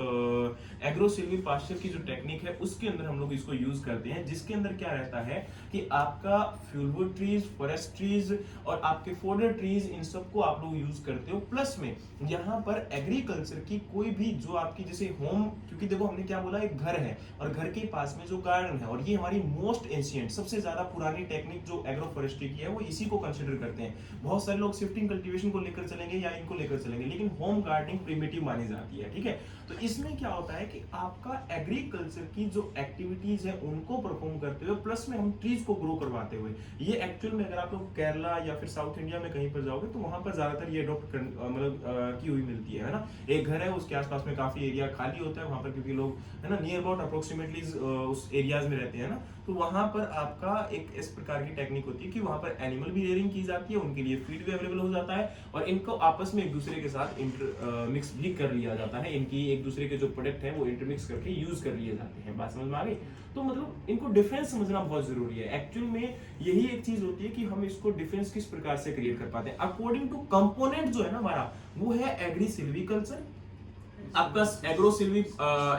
एग्रो सिल्वी पास्चर की जो टेक्निक है उसके अंदर हम लोग इसको यूज करते हैं, जिसके अंदर क्या रहता है कि आपका फ्यूलवुड ट्रीज, फॉरेस्ट ट्रीज और आपके फोडर ट्रीज, इन सबको आप लोग यूज करते हो। प्लस में यहाँ पर एग्रीकल्चर की कोई भी जो आपकी जैसे होम, क्योंकि देखो हमने क्या बोला, एक घर है और घर के पास में जो गार्डन है, और ये हमारी मोस्ट एंशिएंट सबसे ज्यादा पुरानी टेक्निक जो एग्रो फॉरेस्ट्री की है वो इसी को कंसिडर करते हैं। बहुत सारे लोग शिफ्टिंग कल्टीवेशन को लेकर चलेंगे या इनको लेकर चलेंगे, लेकिन होम गार्डनिंग प्रिमिटिव मानी जाती है, ठीक है। तो इसमें क्या होता है कि आपका एग्रीकल्चर की जो एक्टिविटीज है उनको परफॉर्म करते हुए प्लस में हम ट्रीज को ग्रो करवाते हुए, ये एक्चुअल में अगर आप लोग केरला या फिर साउथ इंडिया में कहीं पर जाओगे तो वहां पर ज्यादातर ये अडॉप्ट मतलब की हुई मिलती है ना। एक घर है, उसके आसपास में काफी एरिया खाली होता है वहां पर, क्योंकि लोग है ना नियर अबाउट अप्रोक्सीमेटली उस एरियाज में रहते हैं ना, तो वहां पर आपका एक इस प्रकार की टेक्निक होती है कि वहां पर एनिमल भी रेयरिंग की जाती है, उनके लिए फीड भी अवेलेबल हो जाता है और इनको आपस में एक दूसरे के साथ मिक्स भी कर लिया जाता है। इनकी एक दूसरे के जो प्रोडक्ट है वो इंटरमिक्स करके यूज कर लिए जाते हैं। बात समझ में आ गई? तो मतलब इनको डिफरेंस समझना बहुत जरूरी है। एक्चुअल में यही एक चीज होती है कि हम इसको डिफरेंस किस प्रकार से क्रिएट कर पाते हैं। अकॉर्डिंग टू कंपोनेंट जो है ना हमारा, वो है एग्री सिल्वीकल्चर, आपका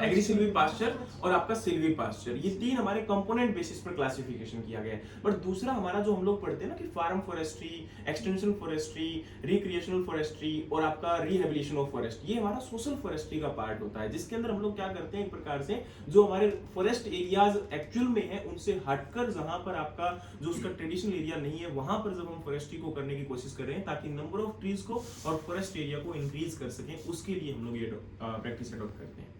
एग्री सिल्वी पास्चर और आपका सिल्वी पास्चर, ये तीन हमारे कंपोनेंट बेसिस पर क्लासिफिकेशन किया गया है। बट दूसरा हमारा जो हम लोग पढ़ते हैं ना कि farm forestry, extension forestry, recreational forestry और आपका रिहेबिलिटेशन ऑफ फॉरेस्ट, ये हमारा सोशल फॉरेस्ट्री का पार्ट होता है, जिसके अंदर हम लोग क्या करते हैं एक प्रकार से जो हमारे फॉरेस्ट एरियाज एक्चुअल में है उनसे हटकर जहां पर आपका जो उसका ट्रेडिशनल एरिया नहीं है वहां पर जब हम फॉरेस्ट्री को करने की कोशिश कर रहे हैं ताकि नंबर ऑफ ट्रीज को और फॉरेस्ट एरिया को इंक्रीज कर सकें, उसके लिए हम लोग ये प्रैक्टिस अडॉप्ट करते हैं।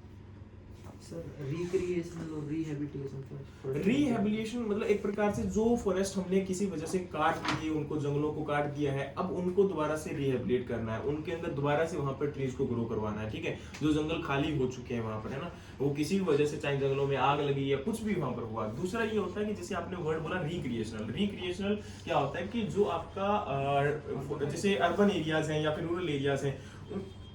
सर रिक्रिएशनल और रिहैबिलिटेशन रिहेबिलिटेशन मतलब एक प्रकार से जो फॉरेस्ट हमने किसी वजह से काट दिए, उनको जंगलों को काट दिया है, अब उनको दोबारा से रिहेबिलिटेट करना है, उनके अंदर दोबारा से वहां पर ट्रीज को ग्रो करवाना है, ठीक है। जो जंगल खाली हो चुके हैं वहां पर, है ना, वो किसी भी वजह से चाहे जंगलों में आग लगी या कुछ भी वहां पर हुआ। दूसरा ये होता है कि जैसे आपने वर्ड बोला रिक्रिएशनल, रिक्रिएशनल क्या होता है कि जो आपका जैसे अर्बन एरियाज हैं या फिर रूरल एरियाज हैं,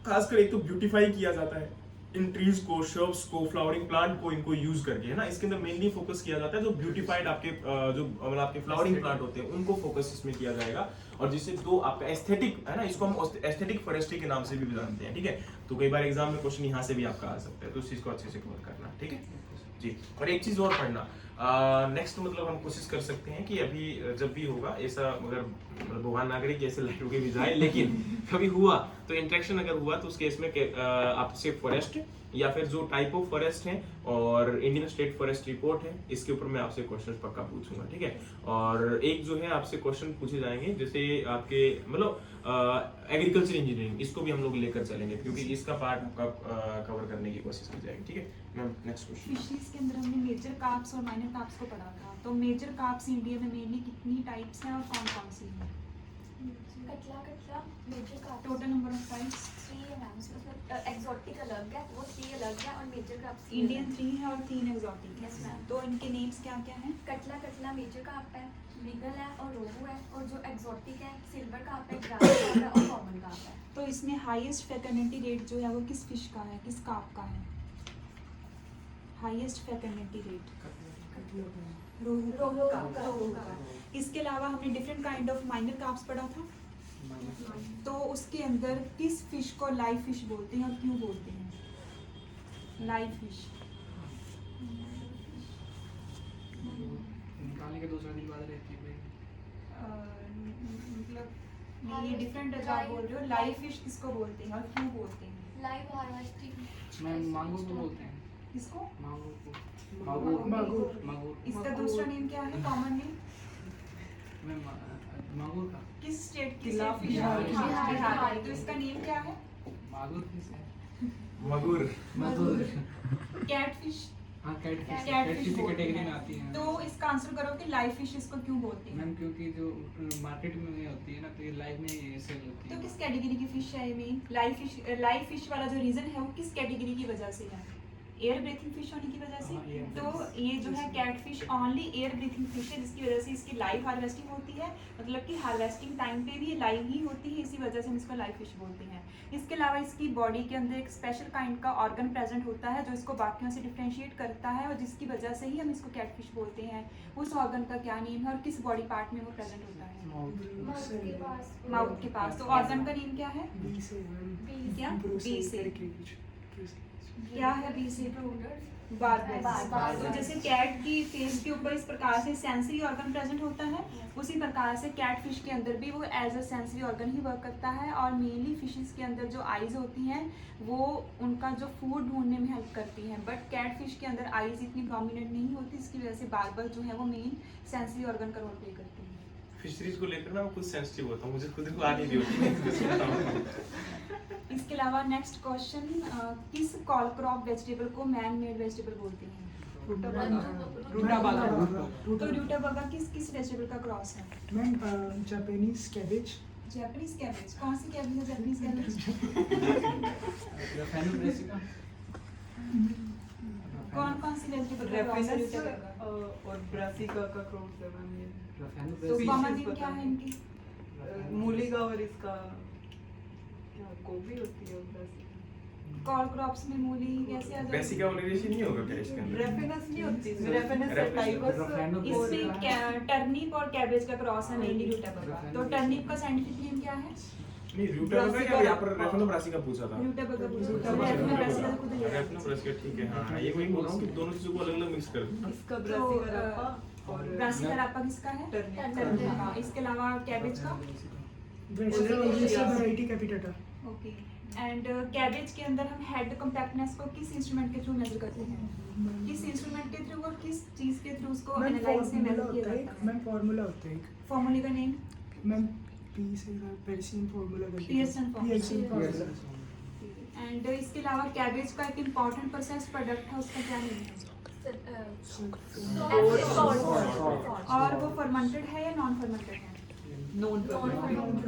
खासकर एक तो ब्यूटीफाई किया जाता है इन ट्रीज को, श्रब्स को, फ्लावरिंग प्लांट को, इनको यूज करके, है ना। इसके अंदर मेनली फोकस किया जाता है जो ब्यूटीफाइड आपके जो मतलब आपके फ्लावरिंग प्लांट होते हैं उनको फोकस इसमें किया जाएगा, और जिससे दो आपका एस्थेटिक, है ना, इसको हम एस्थेटिक फॉरेस्ट्री के नाम से भी जानते हैं, ठीक है। तो कई बार एग्जाम में क्वेश्चन यहाँ से भी आपका आ सकता है, तो इस चीज को अच्छे से कवर करना, ठीक है जी। और एक चीज और पढ़ना, नेक्स्ट मतलब हम कोशिश कर सकते हैं कि अभी जब भी होगा ऐसा, मगर भगवान ना करे कि ऐसे लड़कियों के भी जाए, लेकिन कभी हुआ तो इंटरेक्शन अगर हुआ तो उस केस में आपसे फॉरेस्ट या फिर जो टाइप ऑफ फॉरेस्ट है और इंडियन स्टेट फॉरेस्ट रिपोर्ट है, इसके ऊपर मैं आपसे क्वेश्चन पक्का पूछूंगा, ठीक है। और एक जो है आपसे क्वेश्चन पूछे जाएंगे जैसे आपके मतलब एग्रीकल्चर इंजीनियरिंग, इसको भी हम लोग लेकर चलेंगे क्योंकि इसका पार्ट आपका कवर करने की कोशिश की जाएगी, ठीक है मैम। Next question. फिशरीज के अंदर हमने मेजर कार्प्स और माइनर कार्प्स को पढ़ा था, तो मेजर कार्प्स इंडिया में मेनली कितनी टाइप्स हैं और कौन कौन सी हैं? कटला मेजर का टोटल नंबर ऑफ टाइप्स 3 है मैम, मतलब एक्सोटिक अलग है, वो 3 अलग है, और मेजर का इंडियन 3 है और 3 एक्सोटिक है। Yes, ma'am. तो इनके नेम्स क्या क्या हैं? कटला मेजर कार्प है, रिगल है और रोहू है, और जो एक्सोटिक है सिल्वर कार्प है, ग्रास कार्प है और कॉमन कार्प है। तो इसमें हाईएस्ट फैकल्टी रेट जो है वो किस फिश का है, किस कार्प का है? हाईएस्ट फैकल्टी रेट रोहू का। इसके अलावा हमने different kind of minor carps पढ़ा था, तो उसके अंदर किस फिश को लाइव फिश बोलते हैं और क्यों बोलते हैं? लाइव फिश निकालने के दूसरा दिन बाद रहती है मतलब ये डिफरेंट है जो आप बोल रहे हो। लाइव फिश किसको बोलते हैं और क्यों बोलते हैं? लाइव हार्वेस्टिंग मैं मांगूर को बोलते हैं, किसको? मांगूर को, मांगूर मांगूर इसका दूसरा नेम क्या है, कॉमन नेम? मैं मांगूर का किस स्टेट की किला फिश? फिश। बिहार। तो इसका नेम क्या है? मांगूर किस है? मगुर। मांगूर कैट फिश। हाँ कैटफिश, Catfish कैटफिश की बोलते कैटेगरी हैं। में आती है। तो इसका आंसर करो कि लाइव फिश इसको क्यों बोलते हैं? मैम क्योंकि जो मार्केट में होती है ना तो ये लाइव में सेल होती तो है। किस कैटेगरी की फिश है ये? लाइव फिश वाला जो रीजन है वो किस कैटेगरी की वजह से है? एयर ब्रीथिंग फिश होने की वजह से। हाँ, air तो ये जो है catfish only air breathing fish है, जिसकी वजह से इसकी लाइव हार्वेस्टिंग होती है, मतलब कि हार्वेस्टिंग टाइम पे भी ये लाइव ही होती है, इसी वजह से हम इसको लाइव फिश बोलते हैं। इसके अलावा इसकी बॉडी के अंदर एक स्पेशल काइंड का ऑर्गन प्रेजेंट होता है जो इसको बाकियों से डिफ्रेंशिएट करता है, और जिसकी वजह से ही हम इसको कैटफिश बोलते हैं। उस ऑर्गन का क्या नेम है और किस बॉडी पार्ट में वो प्रेजेंट होता है? माउथ के पास। माउथ के पास। तो ऑर्गन का नेम क्या है? क्या? बी से। क्या है बी से? बार्बर। तो जैसे कैट की फेस के ऊपर इस प्रकार से सेंसरी ऑर्गन प्रेजेंट होता है, उसी प्रकार से कैट फिश के अंदर भी वो एज अ सेंसरी ऑर्गन ही वर्क करता है, और मेनली फिशेस के अंदर जो आईज होती हैं वो उनका जो फूड ढूंढने में हेल्प करती हैं, बट कैट फिश के अंदर आईज इतनी प्रोमिनेंट नहीं होती, इसकी वजह से बार्बर जो है वो मेन सेंसरी ऑर्गन का रोल प्ले करती है। फिशरीज को लेकर ना मैं खुद सेंसिटिव होता हूँ, मुझे खुद को आ नहीं रही होती, मैं इसको सुनता हूँ। इसके अलावा नेक्स्ट क्वेश्चन, किस कॉल क्रॉप वेजिटेबल को मैन मेड वेजिटेबल बोलते हैं? रूटाबागा। तो रूटाबागा किस वेजिटेबल का क्रॉस है? Ma'am Japanese cabbage. Japanese cabbage. कौन सी कैबेज है जापानीज कैबेज? रफेनो ब्रेसिका, कौन सी वेजिटेबल का क्रॉस है रेफिनस रूटाबागा? और ब्रासिका का क्रॉस है मैम ये। रफेनो तो ब्रेसिका, कॉमन नेम क्या है इनकी? मूली का और इसका क्या गोभी होती है ब्रासिका। कॉल क्रॉप्स में मूली कैसे आ जाती है? बेसिका ओलिवेशन नहीं होगा क्या इसके अंदर? रेफिनस नहीं होती इसमें, रेफिनस रेफिनस। टाइपस रेफिनस। इसमें टर्निप और कैबेज का क्रॉस है मेनली रूटाबागा। तो टर्निप का साइंटिफिक नेम क्या है? नहीं रूटा का क्या यहाँ पर रेफनो ब्रासिका पूछा था। Rutabaga पूछा था। रेफनो Rafino brassica तो खुद ही है। ब्रासिका ठीक है हाँ ये वही बोल रहा हूँ कि दोनों चीजों को अलग-अलग मिक्स कर दो। इसका तो, ब्रासिका रप्पा और ब्रासिका रापा किसका है? टर्निप टर्निप का। इसके अलावा कैबेज का? Variety capitata. Okay. And cabbage के अंदर हम हेड कॉम्पैक्टनेस को किस इंस्ट्रूमेंट के थ्रू मेजर करते हैं? किस इंस्ट्रूमेंट के थ्रू और किस चीज के थ्रू उसको मैम एनालाइज में फार्मूला मेजर किया होता है जाता एक, है? मैम फार्मूला होता है एक, फॉर्मूले का नेम? मैम पी से पेरिसियन फार्मूला करके Pearson formula। Pearson formula. And इसके अलावा कैबेज का एक इम्पॉर्टेंट प्रोसेस प्रोडक्ट है उसका क्या नेम है? और वो फर्मेंटेड है या नॉन फर्मेंटेड है? नॉन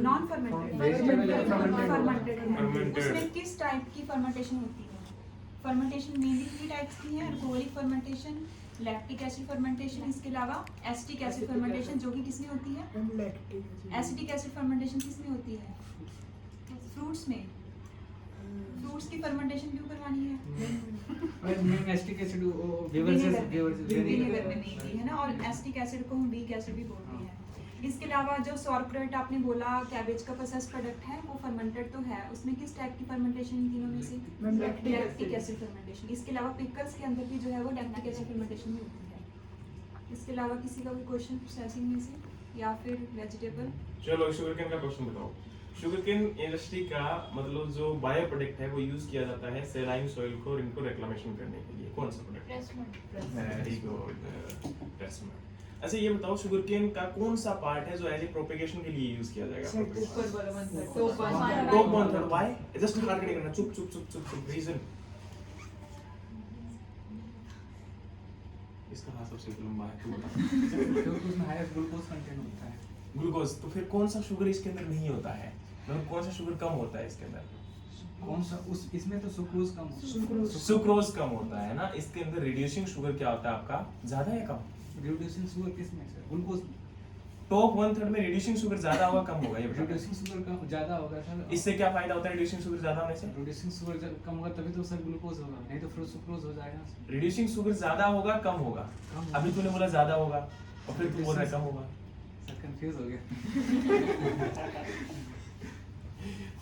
नॉन फर्मेंटेड फर्मेंटेड है। Fermented। उसमें किस टाइप की फर्मेंटेशन होती है? फर्मेंटेशन मेनली 3 टाइप्स की है, alcoholic fermentation, lactic acid fermentation, इसके अलावा एसिटिक एसिड फर्मेंटेशन जो कि किसमें होती है? Ma'am lactic acetic acid fermentation किसमें होती है? फ्रूट्स में। फ्रूट्स की फर्मेंटेशन क्यों करवानी है? मैं एसिटिक एसिड वेवर से विनेगर में नहीं थी है ना, और एसिटिक एसिड को हम वीक एसिड भी बोलते हैं। इसके अलावा जो सॉर्क्रेट आपने बोला कैबेज का प्रोसेस प्रोडक्ट है वो फर्मेंटेड तो है, उसमें किस टाइप की फर्मेंटेशन इन तीनों में से? Ma'am lactic acid fermentation. इसके अलावा पिकल्स के अंदर भी जो है वो लैक्टिक एसिड फर्मेंटेशन में होती है। इसके अलावा किसी का कोई क्वेश्चन प्रोसेसिंग में से या फिर वेजिटेबल? चलो शुगर केन का क्वेश्चन बताओ। शुगर केन इंडस्ट्री का मतलब जो बायो प्रोडक्ट है वो यूज किया जाता है सेलाइन सॉइल को और इनको रेक्लामेशन करने के लिए। कौन सा प्रोडक्ट? Very good press mud. अच्छा ये बताओ शुगर केन का कौन सा पार्ट है जो एज ए प्रोपेगेशन के लिए यूज किया जाएगा? ऊपर वाला one third top top one third. Why? Just hard नहीं करना, चुप चुप चुप चुप चुप। रीजन इसका हाँ सबसे लंबा है, तू बता। क्योंकि उसमें हाईएस्ट ग्लूकोज कंटेंट होता है। ग्लूकोज। तो फिर कौन सा शुगर इसके अंदर नहीं होता है, मतलब कौन सा शुगर कम होता है इसके अंदर? कौन सा उस इसमें तो सुक्रोज कम होता है। सुक्रोज कम होता है ना। इसके अंदर रिड्यूसिंग शुगर क्या होता है आपका, ज्यादा या कम? रिड्यूसिंग शुगर किसमें सर? ग्लूकोज में। टॉप वन थर्ड में रिड्यूसिंग शुगर ज्यादा होगा कम होगा ये बताओ। रिड्यूसिंग शुगर का ज्यादा होगा सर। इससे क्या फायदा होता है रिड्यूसिंग शुगर ज्यादा होने से? रिड्यूसिंग शुगर जब कम होगा तभी तो सर ग्लूकोज होगा, नहीं तो फिर सुक्रोज हो जाएगा। रिड्यूसिंग शुगर ज्यादा होगा कम होगा? कम अभी तूने बोला ज्यादा होगा और फिर तू बोल रहा है कम होगा। सर कंफ्यूज हो गया।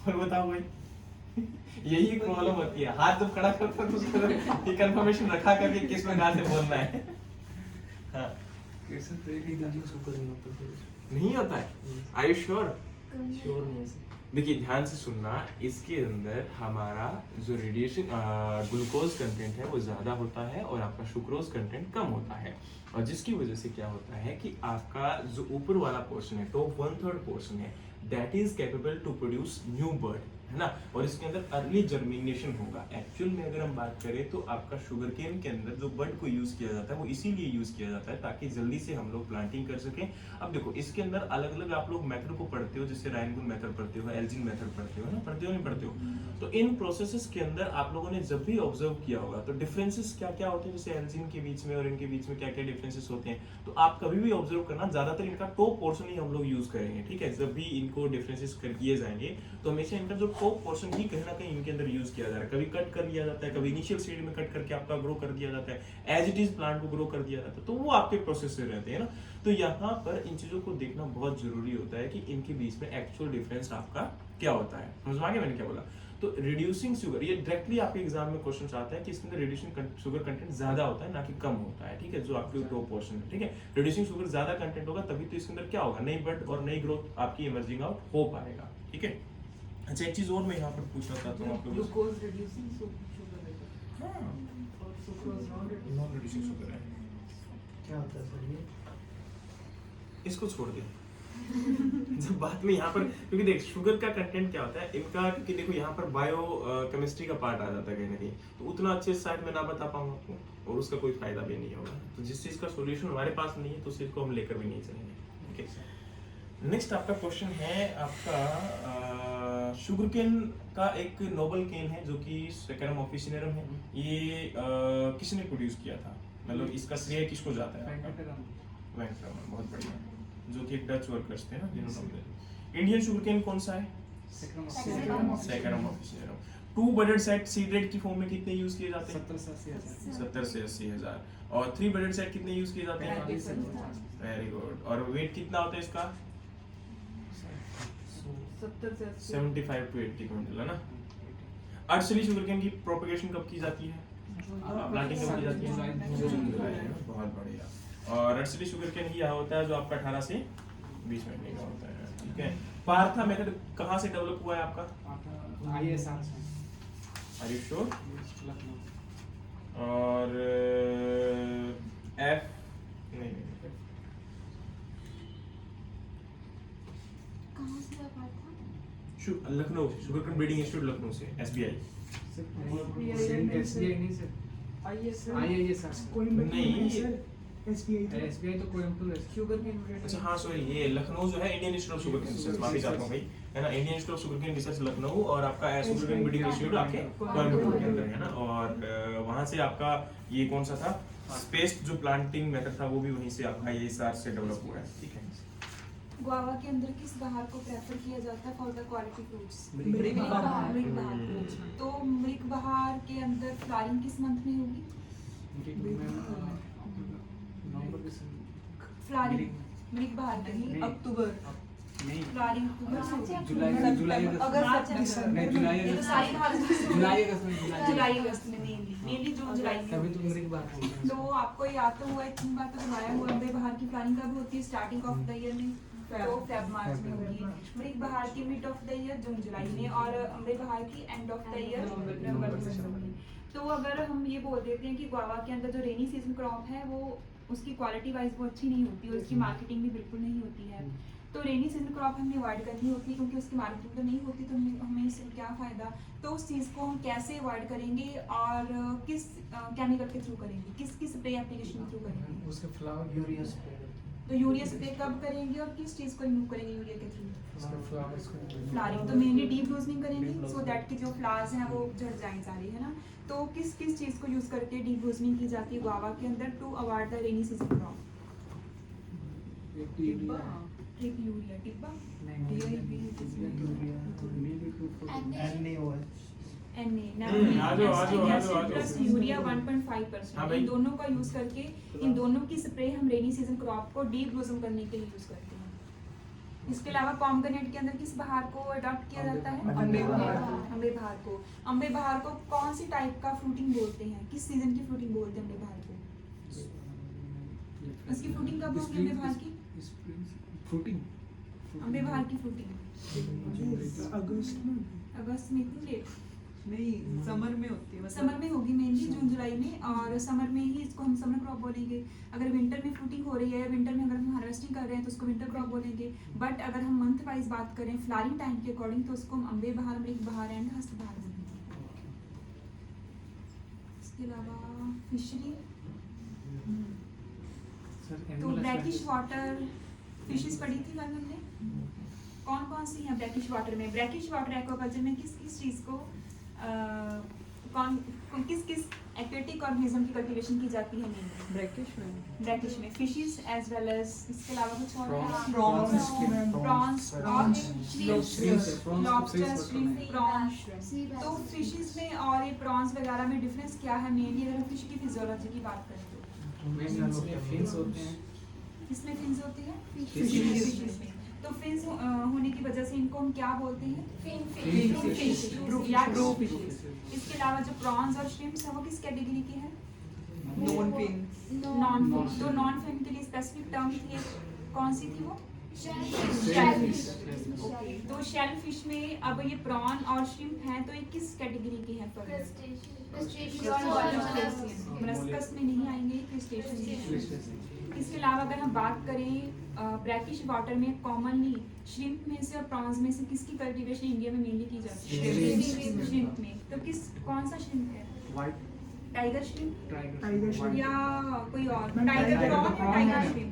और बताओ भाई यही एक प्रॉब्लम होती है, हाथ जब खड़ा करता है तो उसको ये कंफर्मेशन रखा करके किस में कहाँ से बोलना है। हाँ कैसे तो एक ही रिड्यूस शुगर नहीं होता फिर नहीं होता है। Are you sure? श्योर नहीं है सर। देखिए ध्यान से सुनना, इसके अंदर हमारा जो रेडिएशन ग्लूकोज कंटेंट है वो ज़्यादा होता है और आपका सुक्रोज कंटेंट कम होता है, और जिसकी वजह से क्या होता है कि आपका जो ऊपर वाला पोर्शन है टॉप वन थर्ड पोर्शन है that is capable to produce new bud है ना, और इसके अंदर अर्ली जर्मिनेशन होगा। एक्चुअल में अगर हम बात करें तो आपका शुगर केन के अंदर जो बर्ड को यूज किया जाता है वो इसीलिए यूज किया जाता है ताकि जल्दी से हम लोग प्लांटिंग कर सकें। अब देखो इसके अंदर अलग अलग आप लोग मेथड को पढ़ते हो, जैसे राइनगुन मेथड पढ़ते हो, एल्जिन मेथड पढ़ते हो ना, पढ़ते हो नहीं पढ़ते हो? तो इन प्रोसेसेस के अंदर आप लोगों ने जब भी ऑब्जर्व किया होगा तो डिफरेंसेस क्या क्या होते हैं, जैसे एल्जिन के बीच में और इनके बीच में क्या क्या डिफरेंसेस होते हैं, तो आप कभी भी ऑब्जर्व करना ज्यादातर इनका टॉप पोर्शन ही हम लोग यूज करेंगे। ठीक है, जब भी इनको डिफरेंसेस किए जाएंगे तो हमेशा इनका जो टॉप पोर्शन ही कहीं ना कहीं इनके अंदर यूज किया जा रहा है। कभी कट कर लिया जाता है, कभी इनिशियल स्टेज में कट करके आपका ग्रो कर दिया जाता है, एज इट इज प्लांट को ग्रो कर दिया जाता है, तो वो आपके प्रोसेस से रहते हैं ना। तो यहाँ पर इन चीजों को देखना बहुत जरूरी होता है कि इनके बीच में एक्चुअल डिफरेंस आपका क्या होता है। समझ में आ गया मैंने क्या बोला? तो रिड्यूसिंग शुगर ये डायरेक्टली आपके एग्जाम में क्वेश्चन आता है कि इसके अंदर रिड्यूसिंग शुगर कंटेंट ज्यादा होता है ना कि कम होता है। ठीक है, जो आपके टॉप पोर्शन है। ठीक है, रिड्यूसिंग शुगर ज्यादा कंटेंट होगा तभी तो इसके अंदर क्या होगा, नई बर्ड और नई ग्रोथ आपकी इमर्जिंग आउट हो पाएगा। ठीक है, अच्छा एक चीज और मैं यहाँ पर पूछना चाहता हूँ आप लोगों से। ग्लूकोज रिड्यूसिंग शुगर है और सुक्रोज नॉन रिड्यूसिंग शुगर है, क्या होता है सर ये? इसको छोड़ दे। जब बात में यहाँ पर, क्योंकि देख शुगर का कंटेंट क्या होता है इनका, क्योंकि देखो यहाँ पर बायो केमिस्ट्री का पार्ट आ जाता है कहीं ना कहीं, तो उतना अच्छे साइड में ना बता पाऊंगा आपको और उसका कोई फायदा भी नहीं होगा। तो जिस चीज का सोल्यूशन हमारे पास नहीं है तो उस चीज को हम लेकर भी नहीं चलेंगे। ठीक है, नेक्स्ट आपका क्वेश्चन है आपका शुगर केन का एक नोबल केन है जो कि सैकरम ऑफिसिनेरम है, ये किसने प्रोड्यूस किया था, मतलब इसका श्रेय किसको जाता है? वेंकटरमन, बहुत बढ़िया, जो कि डच वर्कर्स थे ना जिन्होंने। इंडियन शुगर केन कौन सा है? Saccharum officinarum. Two budded set seed rate की फॉर्म में कितने यूज किए जाते हैं? 70 से 80 हजार। और थ्री बडेड सेट कितने यूज किए जाते हैं? Very good. और वेट कितना होता है इसका? 70 से 80 75 to 80 क्विंटल है ना। अर्शली शुगरकेन की प्रोपगेशन कब की जाती है? प्लांटिंग कब की जाती है? जून जुलाई में। बहुत बढ़िया। और अर्शली शुगरकेन ही यहाँ होता है जो आपका 18 से 20 महीने का होता है, ठीक है। पार्था मेथड कहाँ से डेवलप हुआ है आपका? ISR से आर यू श्योर? लखनऊ। और एफ नहीं कहाँ से आप आए थे? लखनऊ से, शुगरकेन ब्रीडिंग इंस्टीट्यूट लखनऊ से, SBI। SBI नहीं सर, IISR से। नहीं। SBI तो कोयम्बटूर है। शुगर केन अच्छा हाँ सॉरी, ये लखनऊ जो है Indian institute of sugarcane research, माफी चाहता हूँ भाई, है ना। Indian institute of sugarcane research Lucknow और आपका शुगरकेन ब्रीडिंग इंस्टीट्यूट आपके कोयम्बटूर के अंदर है ना। और वहाँ से आपका ये कौन सा था, स्पेस्ड जो प्लांटिंग मेथड था वो भी वहीं से आपका ISR से डेवलप हुआ है, ठीक है। गुआवा के अंदर किस बहार को प्रेफर किया जाता है फॉर द क्वालिटी फ्रूट्स? मृग बहार। मृग बहार। तो मृग बहार के अंदर फ्लावरिंग किस मंथ में होगी? नवंबर दिसंबर। फ्लावरिंग मृग बहार के नहीं। अक्टूबर नहीं, फ्लावरिंग अक्टूबर से जुलाई अगस्त। अगस्त नहीं, जुलाई ये तो अगस्त। सारी भार जुलाई अगस्त में जुलाई अगस्त में मेनली जून जुलाई में तभी होती तो है। मृग बहार बोलते हैं। तो आपको याद तो हुआ, 3 बार तो घुमाया हुआ अम्बे बहार की प्लानिंग कब होती है? स्टार्टिंग ऑफ द ईयर में, तो फेब मार्च में होगी। मृग बहार की मिड ऑफ द ईयर जून जुलाई में, और अम्बे बहार की एंड ऑफ द ईयर नवंबर दिसंबर में। तो अगर हम ये बोल देते हैं कि गुआवा के अंदर जो रेनी सीजन क्रॉप है वो उसकी क्वालिटी वाइज वो अच्छी नहीं होती और उसकी मार्केटिंग भी बिल्कुल नहीं होती है, तो रेनी सीजन क्रॉप हमें अवॉइड करनी होती है क्योंकि उसकी मार्केटिंग तो नहीं होती, तो हमें इससे क्या फ़ायदा। तो उस चीज़ को हम कैसे अवॉइड करेंगे और किस केमिकल के थ्रू करेंगे, किस स्प्रे एप्लीकेशन के थ्रू करेंगे? उसके फ्लावर यूरिया स्प्रे तो यूरिया स्प्रे कब करेंगे और किस चीज़ को रिमूव करेंगे यूरिया के थ्रू? उसके फ्लावर्स को फ्लावरिंग तो मेनली डीप ब्लूसमिंग करेंगे सो दैट कि जो फ्लावर्स हैं वो झड़ जाएं सारे, है ना। तो किस किस चीज़ को यूज़ करके डीप ब्लूसमिंग की जाती है गुआवा के अंदर to avoid the rainy season crop? एक यूरिया एक यूरिया टिब्बा यूरिया 1.5%। हाँ भाई। इन दोनों का यूज करके इन दोनों की स्प्रे हम रेनी सीजन क्रॉप को डीप ब्लूसम करने के लिए यूज करते हैं। इसके अलावा पॉमग्रेनेट के अंदर किस बहार को अडॉप्ट किया जाता है? अम्बे बहार। अम्बे बहार को। अम्बे बहार को कौन सी टाइप का फ्रूटिंग बोलते हैं, किस सीजन की फ्रूटिंग बोलते हैं अम्बे बहार को? इसकी फ्रूटिंग कब होगी अम्बे बहार की? फ्रूटिंग अम्बे बहार की फ्रूटिंग अगस्त में, इतनी लेट? नहीं, समर में होती है, समर में होगी मेनली जून जुलाई में, और समर में ही इसको हम समर क्रॉप बोलेंगे। अगर विंटर में फ्रूटिंग हो रही है, विंटर में अगर हम हार्वेस्टिंग कर रहे हैं तो उसको विंटर क्रॉप बोलेंगे। बट अगर हम मंथ वाइज बात करें फ्लावरिंग टाइम के अकॉर्डिंग तो उसको हम अम्बे बहार, मृग बहार एंड हस्त बहार बोलेंगे। इसके अलावा फिशरी, तो ब्रैकिश वाटर फिशेस पढ़ी थी कल हमने। कौन कौन सी हैं ब्रैकिश वाटर में? ब्रैकिश वाटर एक्वाकल्चर में किस किस चीज़ को किस किस एक्वेटिक ऑर्गेनिज्म की कल्टीवेशन की जाती है मेनली? ब्रैकिश में फिशेस एज वेल एज, इसके अलावा कुछ और? Prawns, lobster, shrimp, prawns. तो फिशेस में और ये प्रॉन्स वगैरह में डिफरेंस क्या है मेनली अगर हम फिश की फिजियोलॉजी की बात करें तो? फिन्स होते हैं। किसमें फिन्स होती है? फिशेस में। तो फिन्स होने की वजह से इनको हम क्या बोलते हैं? फिश। इसके अलावा जो प्रॉन्स और श्रिम्प्स है वो किस कैटेगरी के हैं? Non fin. Non fin. तो नॉन फिन के लिए स्पेसिफिक टर्म थी, कौन सी थी वो? शेलफिश। ओके, तो शेल फिश में अब ये प्रॉन और श्रिम्प हैं तो ये किस कैटेगरी के हैं? मोलस्कस में नहीं आएंगे, क्रस्टेशियन। इसके अलावा अगर हम बात करें ब्रैकिश वाटर में कॉमनली श्रिम्प में से और प्रॉन्स में से किसकी कल्टीवेशन इंडिया में मेनली की जाती है? श्रिम्प में। तो कौन सा श्रिम्प है? व्हाइट टाइगर श्रिम्प टाइगर या कोई और? टाइगर प्रॉन या टाइगर श्रिम्प?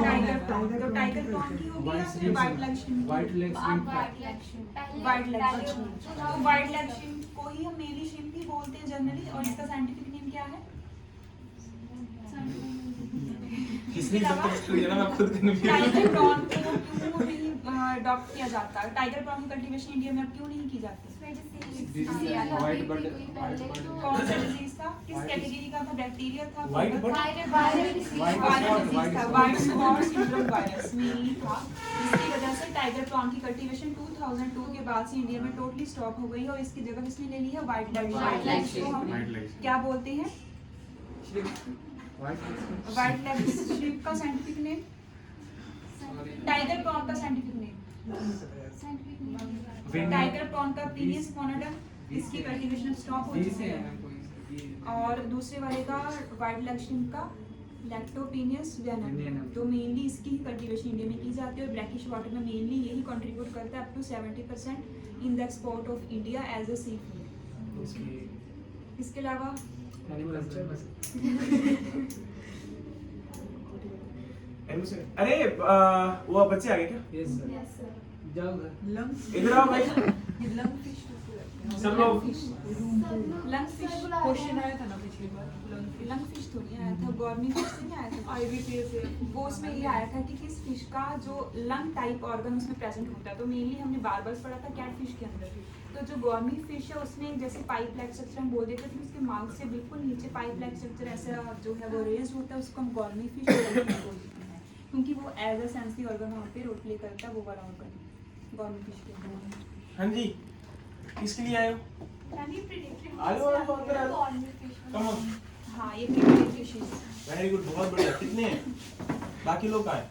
Tiger prawn. तो टाइगर प्रॉन की होगी या फिर white leg shrimp? White leg white leg shrimp. तो व्हाइट लेग श्रिम्प को ही हम मेनली श्रिम्प ही बोलते हैं जनरली, और इसका साइंटिफिक नेम क्या है? किसने तब तक स्टोरी ना, मैं खुद कन्फ्यूज टाइगर प्रॉन को क्यों नहीं अडॉप्ट किया जाता? टाइगर प्रॉन की कल्टीवेशन इंडिया में अब क्यों नहीं की जाती? वाइट बर्ड कौन सा डिजीज था, किस कैटेगरी का था, बैक्टीरियल था, White फंगल था? वायरल डिसीज वायरल डिजीज था, white spot syndrome virus mainly था, जिसकी वजह से टाइगर प्रॉन की कल्टीवेशन 2002 के बाद से इंडिया में टोटली स्टॉप हो गई है और इसकी जगह किसने ले ली है, वाइट White लेग leg को हम White leg। क्या बोलते हैं, वाइट वाइट लेग श्रिम्प का साइंटिफिक नेम, टाइगर प्रॉन का साइंटिफिक नेम, टाइगर प्रॉन का पीनियस मोनोडम, इसकी कल्टीवेशन स्टॉप हो चुकी है, और दूसरे वाले का वाइट लेग श्रिम्प का लैक्टोपिनियस वेनम, तो मेनली इसकी ही कल्टीवेशन इंडिया में की जाती है और ब्लैकिश वाटर में मेनली यही कंट्रीब्यूट करता है up to 70% in the export of India as a seafood. इसके अलावा अरे वो बच्चे आ गए क्या? यस सर, यस सर जाओ घर। लंग इधर आओ भाई। लंग फिश सब लोग लंग फिश, क्वेश्चन आया था ना पिछली बार लंग फिश तो नहीं आया था, गवर्नमेंट फिश से नहीं आया था, IBPS से वो उसमें ये आया था कि किस फिश का जो लंग टाइप ऑर्गन उसमें प्रेजेंट होता है, तो मेनली हमने बार बार पढ़ा था कैट फिश के अंदर, तो जो गॉर्मी फिश है उसमें जैसे पाइप लाइक स्ट्रक्चर हम बोल देते थे, उसके माउथ से बिल्कुल नीचे पाइप लाइक स्ट्रक्चर ऐसा जो है वो रेज होता है, उसको हम गॉर्मी फिश बोल देते हैं, क्योंकि वो एज अ सेंसरी ऑर्गन वहाँ पे रोल प्ले करता है, वो वाला ऑर्गन गॉर्मी फिश के। हाँ जी, किसके लिए आए हो? आलो आलो अंदर आलो। Come on. हाँ ये प्रिडेटरी फिशेस। वेरी गुड, बहुत बढ़िया। कितने हैं? बाकी लोग आए?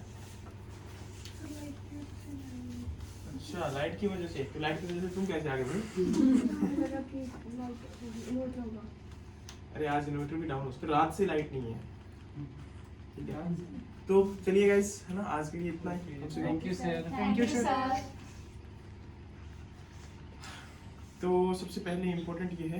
अच्छा, लाइट की वजह से। तो लाइट की वजह से तुम कैसे आगे बढ़े? अरे आज इन्वर्टर भी डाउन हो, तो रात से लाइट नहीं है। ठीक है, तो चलिए गाइस, है ना, आज के लिए इतना ही। Thank you sir. Thank you sir. तो सबसे पहले इम्पोर्टेंट ये है